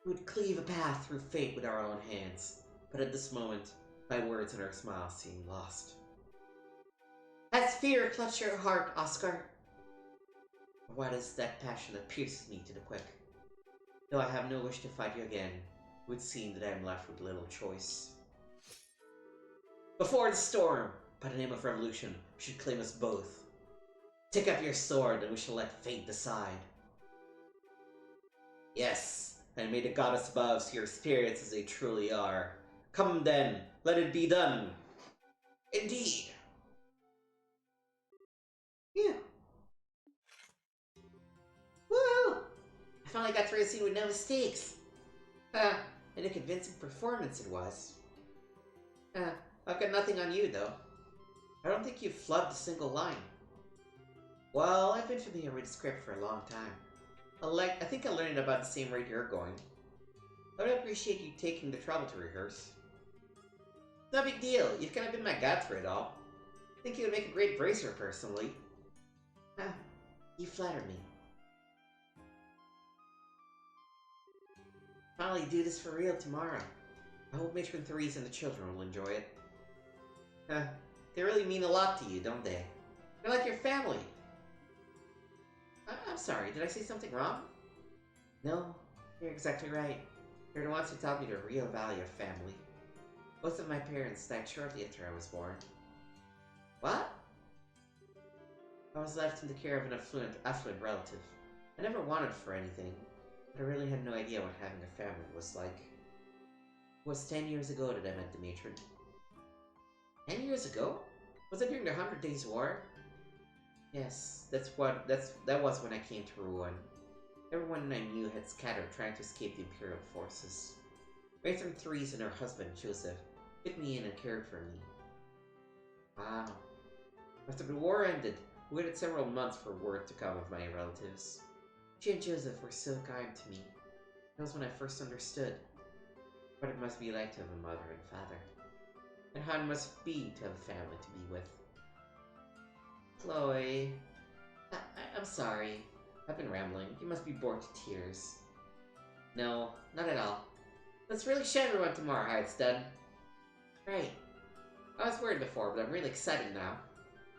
We would cleave a path through fate with our own hands, but at this moment, my words and her smile seem lost. Has fear clutched your heart, Oscar? Or what is that passion that pierces me to the quick? Though I have no wish to fight you again, it would seem that I am left with little choice. Before the storm, by the name of revolution, should claim us both. Take up your sword, and we shall let fate decide. Yes, and may the goddess above see your spirits as they truly are. Come then, let it be done. Indeed. Phew. Woo! I finally got through the scene with no mistakes. And a convincing performance it was. I've got nothing on you, though. I don't think you've flubbed a single line. Well, I've been familiar with the script for a long time. I think I learned it about the same rate you're going. I would appreciate you taking the trouble to rehearse. No big deal. You've kind of been my guide through it all. I think you would make a great bracer, personally. Ah, you flatter me. Finally do this for real tomorrow. I hope Matron Therese and the children will enjoy it. Huh, they really mean a lot to you, don't they? They're like your family. I'm sorry, did I say something wrong? No, you're exactly right. You're the ones who taught me the real value of family. Both of my parents died shortly after I was born. What? I was left in the care of an affluent relative. I never wanted for anything, but I really had no idea what having a family was like. It was 10 years ago that I met the matron. 10 years ago? Was it during the 100 Days War? Yes, that was when I came to Ruin. Everyone I knew had scattered trying to escape the Imperial forces. Matron Therese and her husband, Joseph, took me in and cared for me. Wow. After the war ended, we waited several months for word to come of my relatives. She and Joseph were so kind to me. That was when I first understood what it must be like to have a mother and father, and how it must be to have a family to be with. Chloe, I'm sorry. I've been rambling. You must be bored to tears. No, not at all. Let's really show everyone tomorrow how it's done. Right. I was worried before, but I'm really excited now.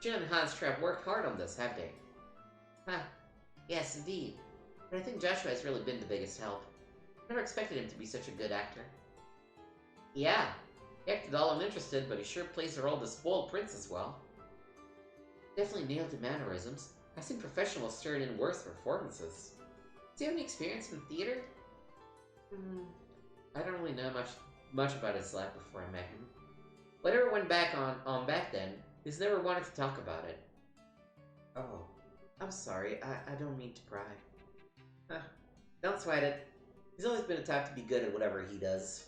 Jill and Hans have worked hard on this, have they? Huh. Yes, indeed. But I think Joshua has really been the biggest help. Never expected him to be such a good actor. Yeah. He acted all uninterested, but he sure plays the role of the spoiled princess well. Definitely nailed the mannerisms. I've seen professionals turn in worse performances. Do you have any experience in theater? I don't really know much about his life before I met him. Whatever went back on back then, he's never wanted to talk about it. Oh, I'm sorry. I don't mean to pry. Huh. Don't sweat it. He's always been the type to be good at whatever he does.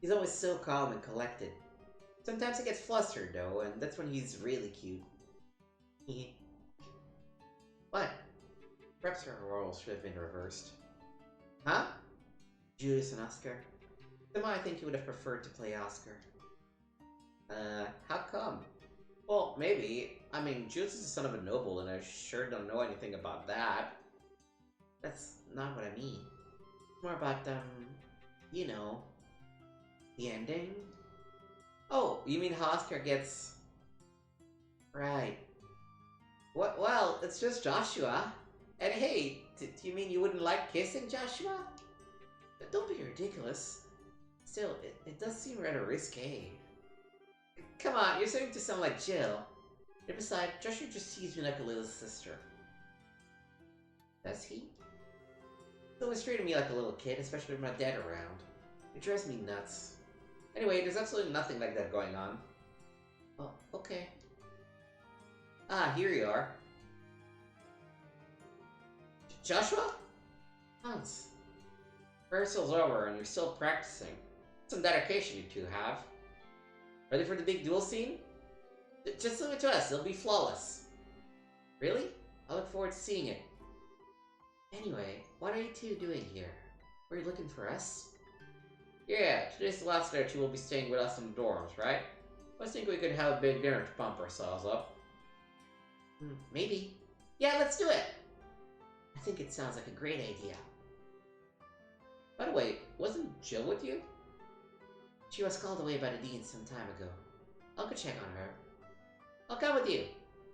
He's always so calm and collected. Sometimes he gets flustered though, and that's when he's really cute. What? Perhaps her roles should have been reversed. Huh? Judas and Oscar? Somehow I think he would have preferred to play Oscar. How come? Well, maybe. I mean, Judas is the son of a noble, and I sure don't know anything about that. That's not what I mean. It's more about, you know, the ending? Oh, you mean how Oscar gets... Right. What? Well, it's just Joshua. And hey, do you mean you wouldn't like kissing Joshua? Don't be ridiculous. Still, it does seem rather risque. Come on, you're starting to sound like Jill. And besides, Joshua just sees me like a little sister. Does he? He's always treated me like a little kid, especially with my dad around. It drives me nuts. Anyway, there's absolutely nothing like that going on. Oh, okay. Ah, here you are. Joshua? Hans. Rehearsal's over and you're still practicing. Some dedication you two have. Ready for the big duel scene? Just leave it to us, it'll be flawless. Really? I look forward to seeing it. Anyway, what are you two doing here? Were you looking for us? Yeah, today's the last day you will be staying with us in the dorms, right? I was thinking we could have a big dinner to pump ourselves up. Maybe. Yeah, let's do it! I think it sounds like a great idea. By the way, wasn't Jill with you? She was called away by the dean some time ago. I'll go check on her. I'll come with you.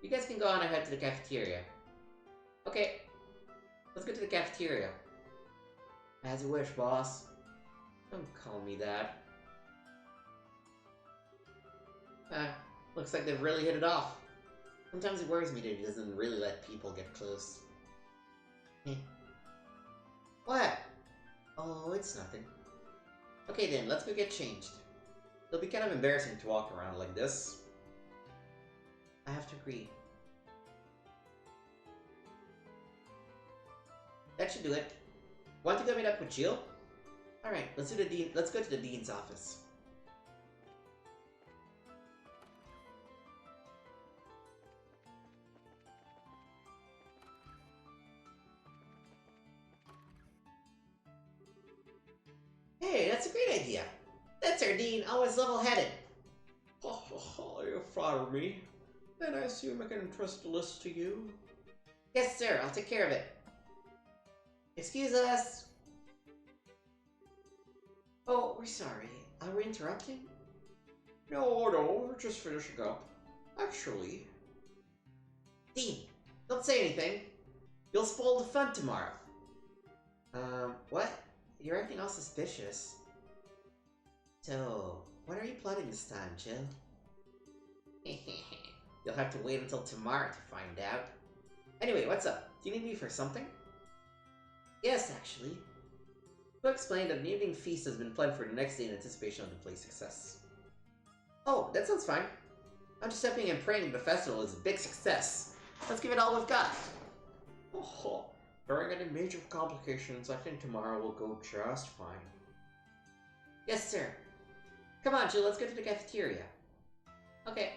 You guys can go on ahead to the cafeteria. Okay. Let's go to the cafeteria. As you wish, boss. Don't call me that. Looks like they've really hit it off. Sometimes it worries me that he doesn't really let people get close. What? Oh, it's nothing. Okay then, let's go get changed. It'll be kind of embarrassing to walk around like this. I have to agree. That should do it. Want to go meet up with Jill? Alright, let's go to the dean's office. that's a great idea. That's our Dean, always level-headed. You flatter me. Then I assume I can entrust the list to you? Yes, sir, I'll take care of it. Excuse us. Oh, we're sorry. Are we interrupting? No, we're just finishing up. Actually, Dean, don't say anything. You'll spoil the fun tomorrow. What? You're acting all suspicious. So, what are you plotting this time, Jill? You'll have to wait until tomorrow to find out. Anyway, what's up? Do you need me for something? Yes, actually. Who explained that an evening feast has been planned for the next day in anticipation of the play's success? Oh, that sounds fine. I'm just hoping and praying the festival is a big success. Let's give it all we've got. oh, barring any major complications, I think tomorrow will go just fine. Yes, sir. Come on, Jill, let's go to the cafeteria. Okay.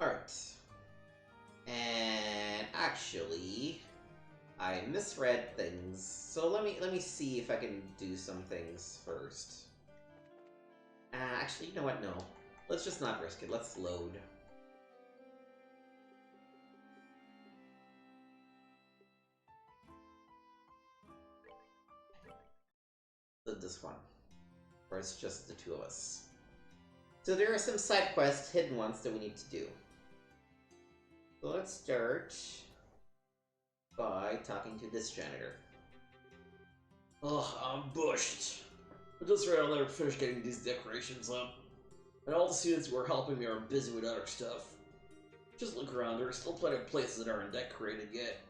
Alright. And actually, I misread things. So let me see if I can do some things first. Actually, you know what? No. Let's just not risk it. Let's load. This one. Or it's just the two of us. So there are some side quests, hidden ones, that we need to do. So let's start by talking to this janitor. Ugh, I'm bushed. I just read I'll never finish getting these decorations up. And all the students who are helping me are busy with other stuff. Just look around, there are still plenty of places that aren't decorated yet.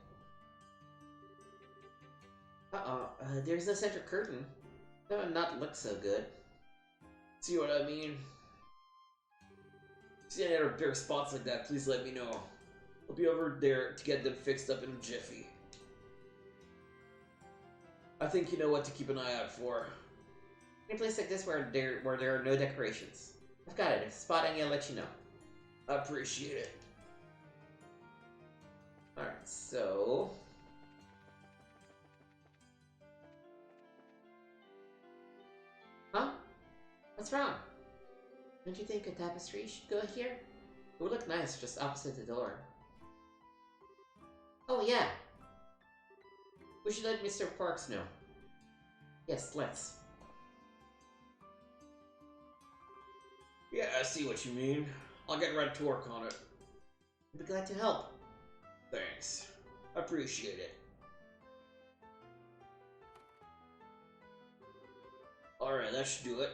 There's no center curtain. That would not look so good. See what I mean? If you see any other bare spots like that, please let me know. I'll be over there to get them fixed up in a jiffy. I think you know what to keep an eye out for. Any place like this where there are no decorations. I've got it. If I spot any, I'll let you know. I appreciate it. Alright, so... Huh? What's wrong? Don't you think a tapestry should go here? It would look nice just opposite the door. Oh yeah! We should let Mr. Parks know. Yes, let's. Yeah, I see what you mean. I'll get right to work on it. I'd be glad to help. Thanks. I appreciate it. Alright, that should do it.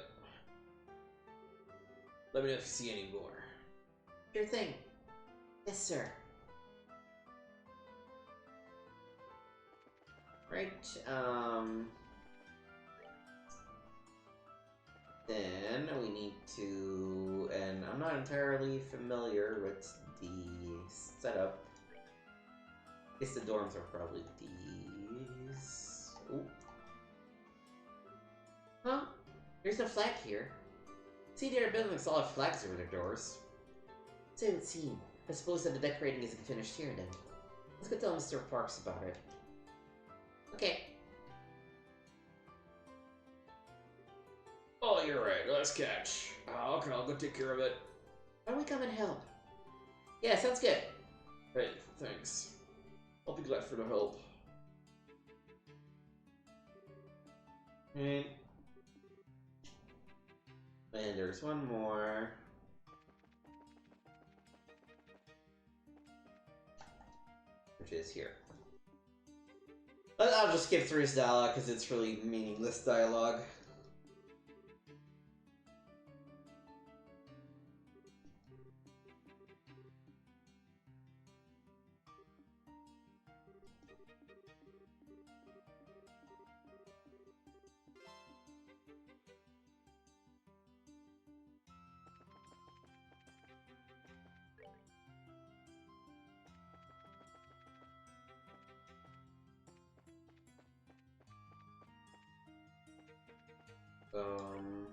Let me know if you see any more. Sure thing. Yes, sir. Right, then we need to, and I'm not entirely familiar with the setup. I guess the dorms are probably these. Ooh. Huh? There's no flag here. See, they're building solid flags over their doors. So it would seem. I suppose that the decorating isn't finished here then. Let's go tell Mr. Parks about it. Okay. Oh, you're right. Let's catch. Okay, I'll go take care of it. Why don't we come and help? Yeah, sounds good. Hey, thanks. I'll be glad for the help. And there's one more. Which is here. I'll just skip through this dialogue because it's really meaningless dialogue. Um...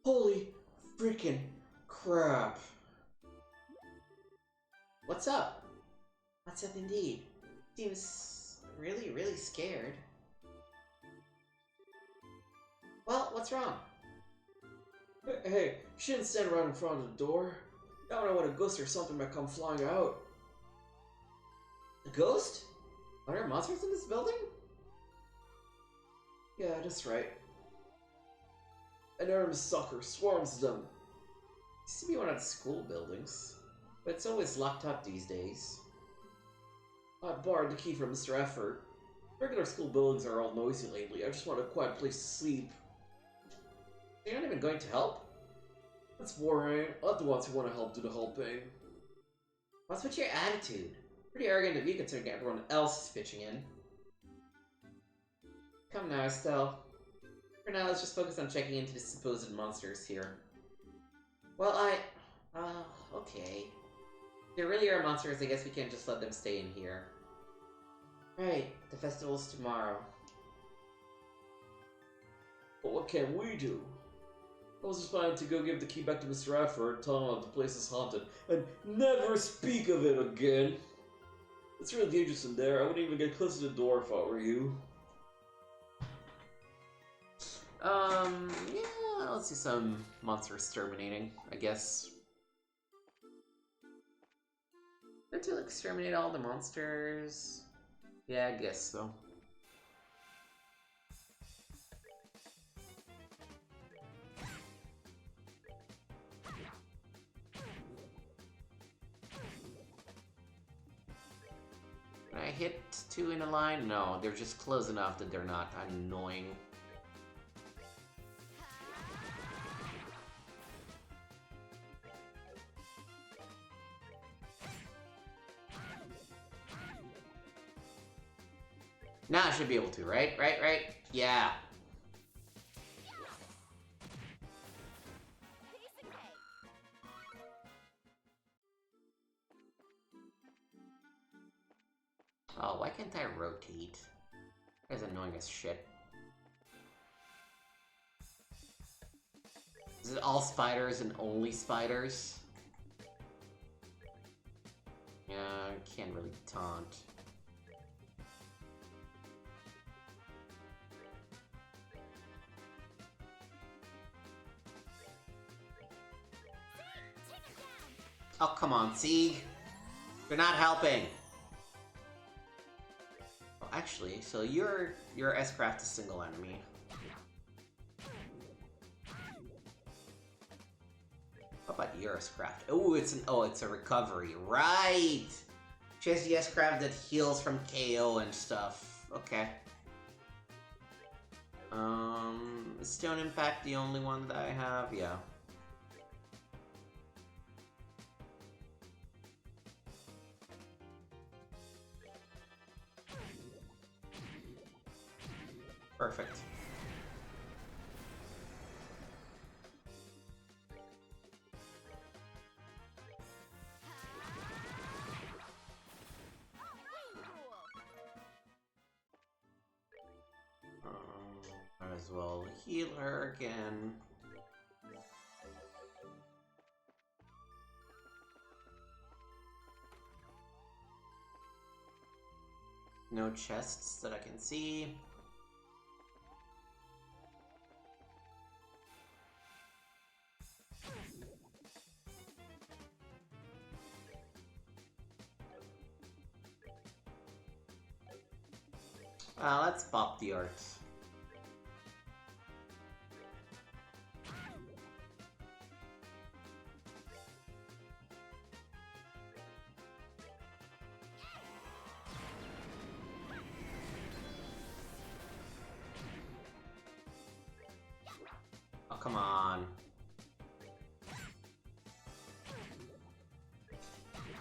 Holy freaking crap. What's up? What's up indeed? Seems really, really scared. Well, what's wrong? Hey, you shouldn't stand around in front of the door. Now when I want a ghost or something might come flying out. A ghost? Are there monsters in this building? Yeah, that's right. An enormous sucker swarms them. Used to be one of the school buildings, but it's always locked up these days. I borrowed the key from Mr. Effort. Regular school buildings are all noisy lately. I just want a quiet place to sleep. You're not even going to help? That's boring. Let the ones who want to help do the helping. What's with your attitude? Pretty arrogant of you considering everyone else is pitching in. Come now, Estelle. For now, let's just focus on checking into the supposed monsters here. Well, okay. If there really are monsters, I guess we can't just let them stay in here. Right, the festival's tomorrow. But what can we do? I was just planning to go give the key back to Mr. Effort, tell him that the place is haunted, and never speak of it again. It's really dangerous in there. I wouldn't even get close to the door if I were you. Yeah, let's do some monster exterminating, I guess. Or to exterminate all the monsters? Yeah, I guess so. Can I hit two in a line? No, they're just close enough that they're not annoying. Now I should be able to, right? Right? Yeah. Piece of cake. Oh, why can't I rotate? That's annoying as shit. Is it all spiders and only spiders? Yeah, I can't really taunt. Take it down. Oh, come on, Sieg. You're not helping. Oh, actually, so your S-Craft is single enemy. How about your S-Craft? Oh, it's a recovery. Right! She has the S-Craft that heals from KO and stuff. Okay. Is Stone Impact the only one that I have? Yeah. Perfect. Might as well heal her again. No chests that I can see. Let's pop the art. Oh, come on.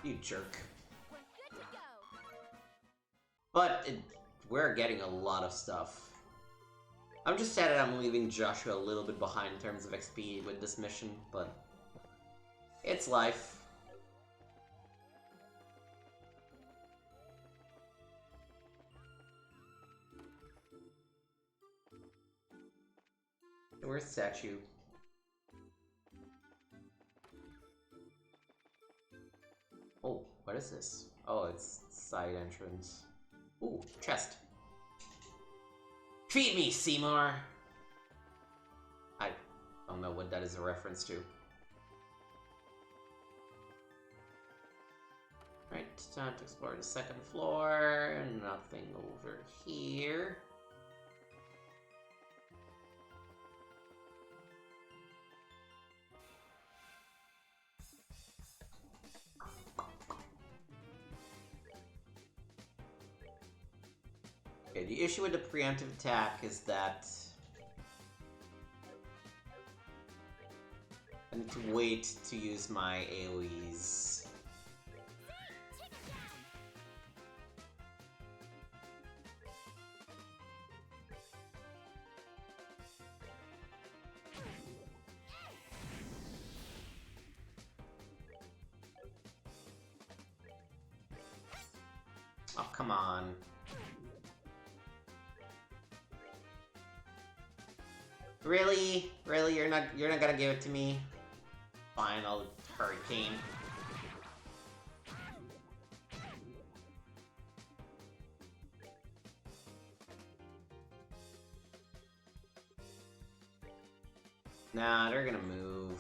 You jerk. We're good to go. But we're getting a lot of stuff. I'm just sad that I'm leaving Joshua a little bit behind in terms of XP with this mission, but it's life. Where's Statue? What is this? Oh, it's side entrance. Ooh, chest. Feed me, Seymour! I don't know what that is a reference to. Right, time to explore the second floor. Nothing over here. Okay, the issue with the preemptive attack is that I need to wait to use my AoEs. Take him down. Oh, come on. Really? Really? You're not gonna give it to me? Fine, I'll hurricane. Nah, they're gonna move.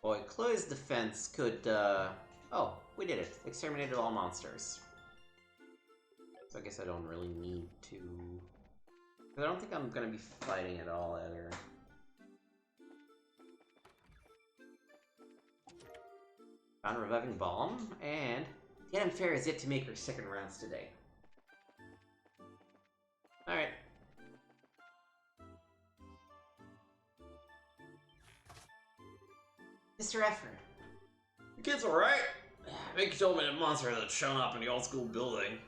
Boy, Chloe's defense could, oh, we did it. Exterminated all monsters. So I guess I don't really need to... I don't think I'm gonna be fighting at all, either. Found a reviving bomb, and the Adam Fair is yet to make her second rounds today. Alright. Mr. Efford. The kid's alright. I think you told me that monster that's shown up in the old school building.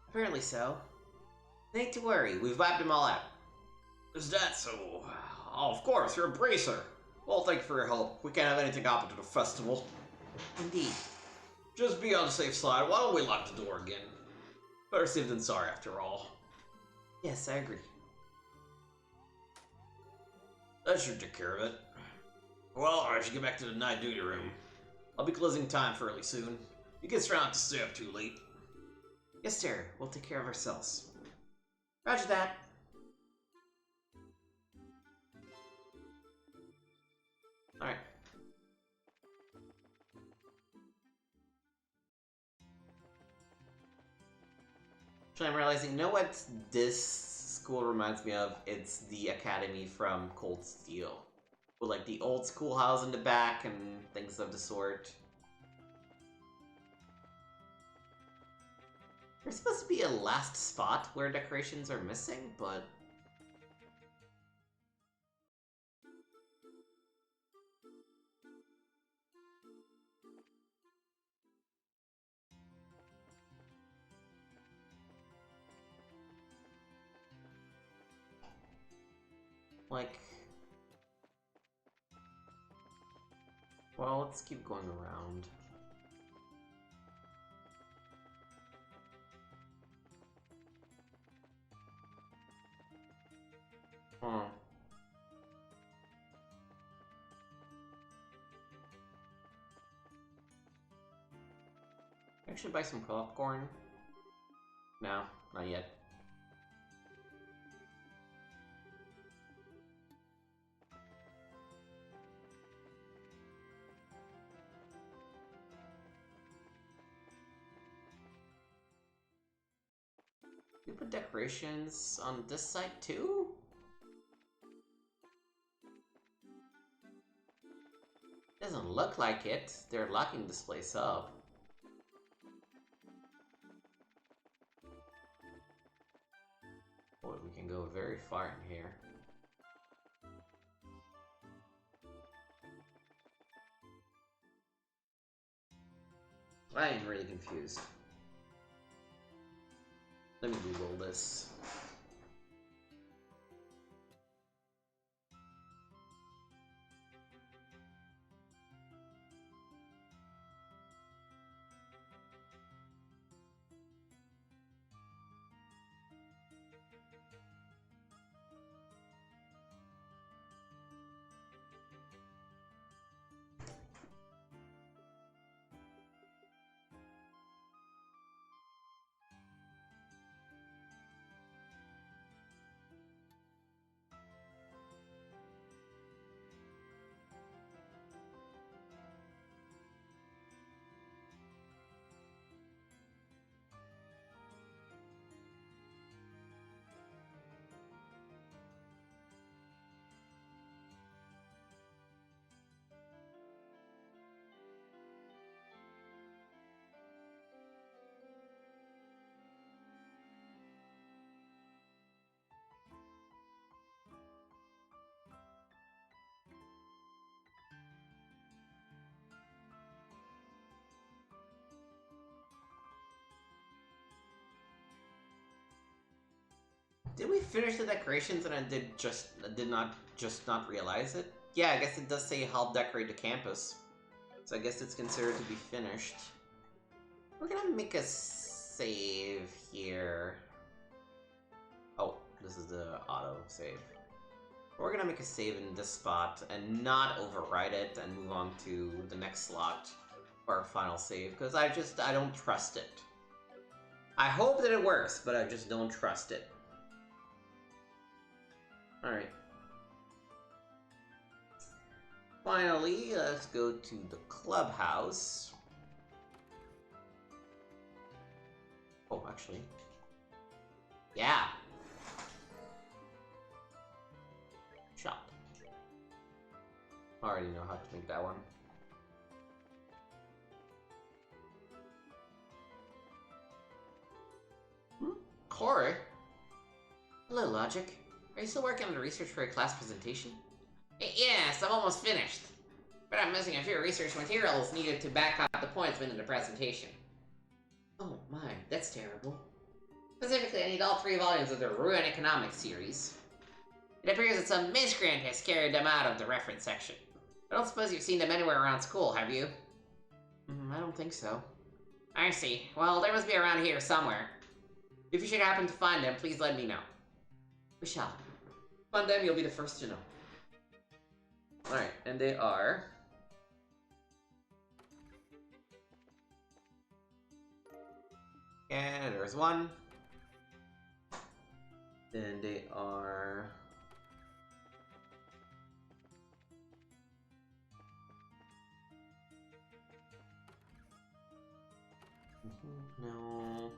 Apparently so. No need to worry, we've wiped them all out. Is that so? Oh, of course, you're a bracer. Well, thank you for your help. We can't have anything happen to the festival. Indeed. Just be on the safe side. Why don't we lock the door again? Better safe than sorry, after all. Yes, I agree. That should take care of it. Well, I should get back to the night duty room. I'll be closing time fairly soon. You kids try not to stay up too late. Yes, sir. We'll take care of ourselves. Roger that. Alright. Actually, I'm realizing, you know what this school reminds me of? It's the academy from Cold Steel. With, like, the old schoolhouse in the back and things of the sort. There's supposed to be a last spot where decorations are missing, but... like... well, let's keep going around. Huh. Actually buy some popcorn? No, not yet. You put decorations on this side too? Doesn't look like it. They're locking this place up. Boy, we can go very far in here. I am really confused. Let me Google this. did we finish the decorations and I did not realize it? Yeah, I guess it does say help decorate the campus. So I guess it's considered to be finished. We're gonna make a save here. Oh, this is the auto save. We're gonna make a save in this spot and not override it and move on to the next slot for our final save, because I don't trust it. I hope that it works, but I just don't trust it. Alright. Finally, let's go to the clubhouse. Oh, actually. Yeah. Shop. I already know how to make that one. Corey? Hello, Logic. Are you still working on the research for a class presentation? Yes, I'm almost finished. But I'm missing a few research materials needed to back up the points made in the presentation. Oh my, that's terrible. Specifically, I need all 3 volumes of the Ruin Economics series. It appears that some miscreant has carried them out of the reference section. I don't suppose you've seen them anywhere around school, have you? I don't think so. I see. Well, they must be around here somewhere. If you should happen to find them, please let me know. We shall. Find them, you'll be the first to know. Alright, and they are... And there's one. Then they are... No.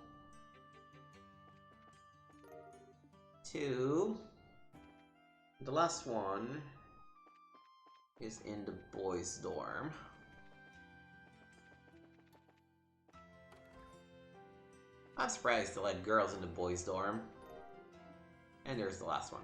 2. The last one is in the boys' dorm. I'm surprised to let girls in the boys' dorm. And there's the last one.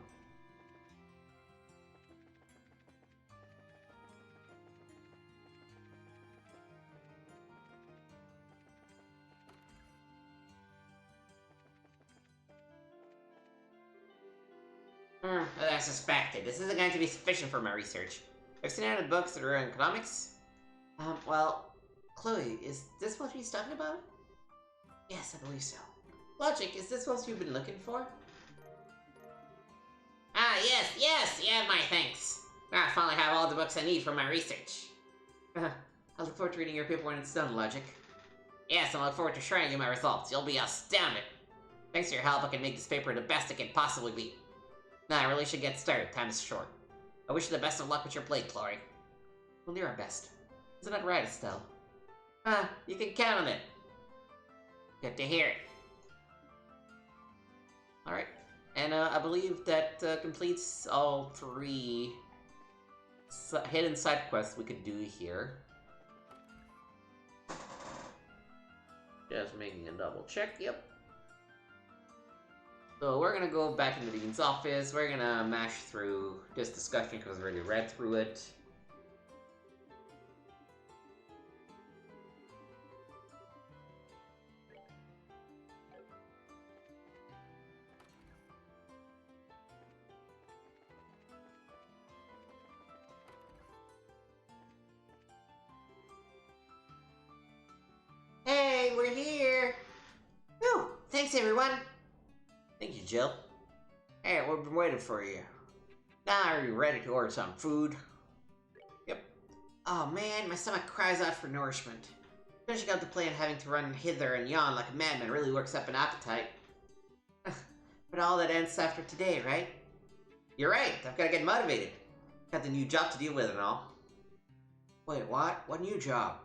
As I suspected, this isn't going to be sufficient for my research. I've seen out of books that are in economics. Well, Chloe, is this what he's talking about? Yes, I believe so. Logic, is this what you've been looking for? Ah, yes, my thanks. I finally have all the books I need for my research. I look forward to reading your paper when it's done, Logic. Yes, and I look forward to showing you my results. You'll be astounded. Thanks to your help, I can make this paper the best it can possibly be. Nah, I really should get started. Time is short. I wish you the best of luck with your plate, Chloe. We'll do our best. Isn't that right, Estelle? You can count on it. Good to hear it. Alright. And I believe that completes all 3 hidden side quests we could do here. Just making a double check, yep. So we're gonna go back into the Dean's office, we're gonna mash through this discussion because I've already read through it. Hey, we're here! Whew, thanks everyone! Thank you, Jill. Hey, we've been waiting for you. Now are you ready to order some food? Yep. Oh man, my stomach cries out for nourishment. Finishing up the play and having to run hither and yon like a madman really works up an appetite. But all that ends after today, right? You're right, I've gotta get motivated. Got the new job to deal with and all. Wait, what? What new job?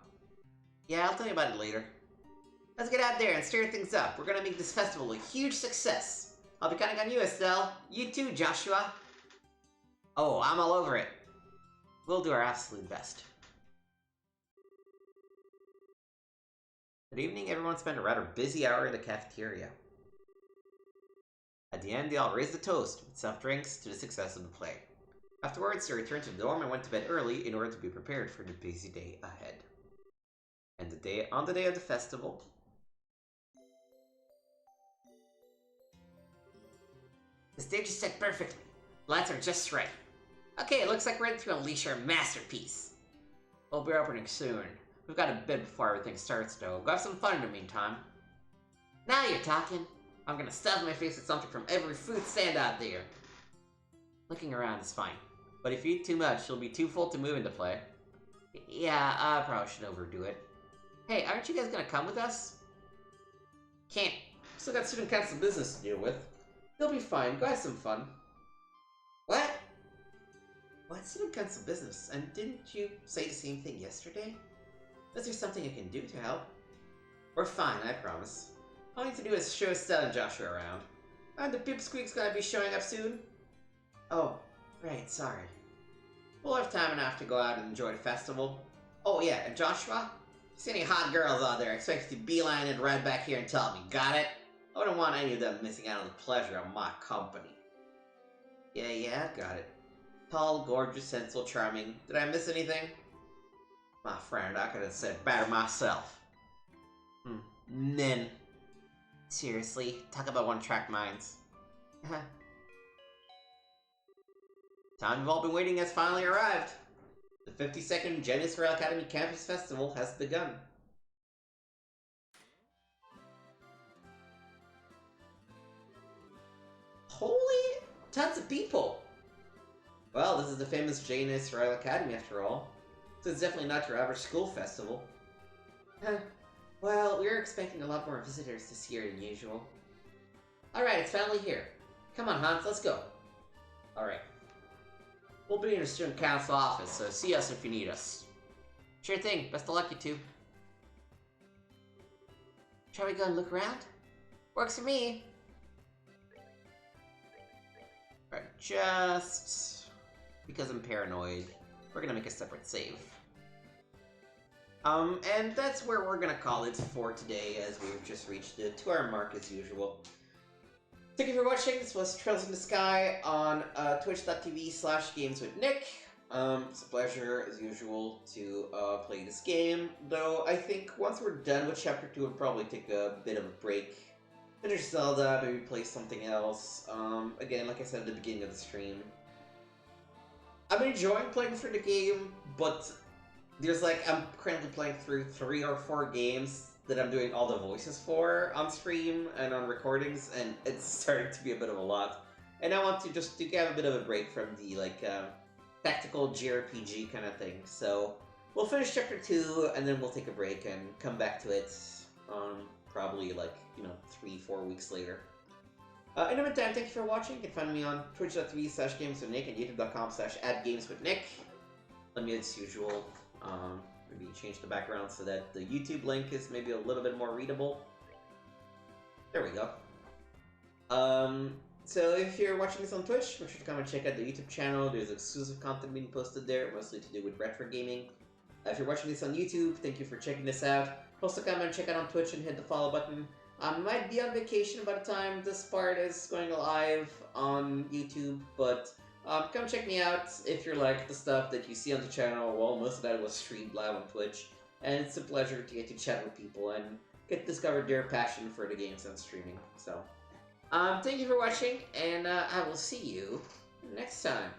Yeah, I'll tell you about it later. Let's get out there and stir things up. We're gonna make this festival a huge success. I'll be counting on you, Estelle. You too, Joshua. Oh, I'm all over it. We'll do our absolute best. Good evening, everyone spent a rather busy hour in the cafeteria. At the end, they all raised a toast with soft drinks to the success of the play. Afterwards, they returned to the dorm and went to bed early in order to be prepared for the busy day ahead. And on the day of the festival, The stage is set perfectly. Lights are just right. Okay, it looks like we're ready to unleash our masterpiece. We'll be opening soon. We've got a bit before everything starts, though. Go have some fun in the meantime. Now you're talking. I'm gonna stuff my face with something from every food stand out there. Looking around is fine. But if you eat too much, you'll be too full to move into play. Yeah, I probably shouldn't overdo it. Hey, aren't you guys gonna come with us? Can't. Still got student council business to deal with. You'll be fine. Go have some fun. What? What student council business? And didn't you say the same thing yesterday? Is there something I can do to help? We're fine, I promise. All I need to do is show Stella and Joshua around. And the Pipsqueak's gonna be showing up soon? Oh, right, sorry. We'll have time enough to go out and enjoy the festival. Oh yeah, and Joshua? If you see any hot girls out there, I expect you to beeline it right back here and tell me, got it? I wouldn't want any of them missing out on the pleasure of my company. Yeah, got it. Tall, gorgeous, sensible, charming. Did I miss anything? My friend, I could have said better myself. Men. Seriously, talk about one-track minds. Time you've all been waiting has finally arrived. The 52nd Genesis Royal Academy Campus Festival has begun. Holy tons of people! Well, this is the famous Janus Royal Academy after all, so it's definitely not your average school festival. Well, we're expecting a lot more visitors this year than usual. Alright, it's finally here. Come on, Hans, let's go. Alright. We'll be in the student council office, so see us if you need us. Sure thing, best of luck, you two. Shall we go and look around? Works for me. Alright, just because I'm paranoid, we're gonna make a separate save. And that's where we're gonna call it for today, as we've just reached the 2-hour mark as usual. Thank you for watching. This was Trails in the Sky on twitch.tv/gameswithnick. It's a pleasure, as usual, to play this game, though I think once we're done with Chapter 2, we'll probably take a bit of a break. Finish Zelda, maybe play something else. Again, like I said at the beginning of the stream, I'm enjoying playing through the game, but there's I'm currently playing through 3 or 4 games that I'm doing all the voices for on stream and on recordings, and it's starting to be a bit of a lot. And I want to just to have a bit of a break from the tactical JRPG kind of thing. So we'll finish Chapter 2, and then we'll take a break and come back to it probably 3-4 weeks later. In the meantime, thank you for watching. You can find me on twitch.tv/gameswithnick and youtube.com/@gameswithnick. Let me, as usual, maybe change the background so that the YouTube link is maybe a little bit more readable. There we go. So if you're watching this on Twitch, make sure to come and check out the YouTube channel. There's exclusive content being posted there, mostly to do with retro gaming. If you're watching this on YouTube, thank you for checking this out. Also come and check out on Twitch and hit the follow button. I might be on vacation by the time this part is going live on YouTube, but come check me out if you're like the stuff that you see on the channel. Well, most of that was streamed live on Twitch, and it's a pleasure to get to chat with people and get to discover their passion for the games and streaming. So, thank you for watching, and I will see you next time.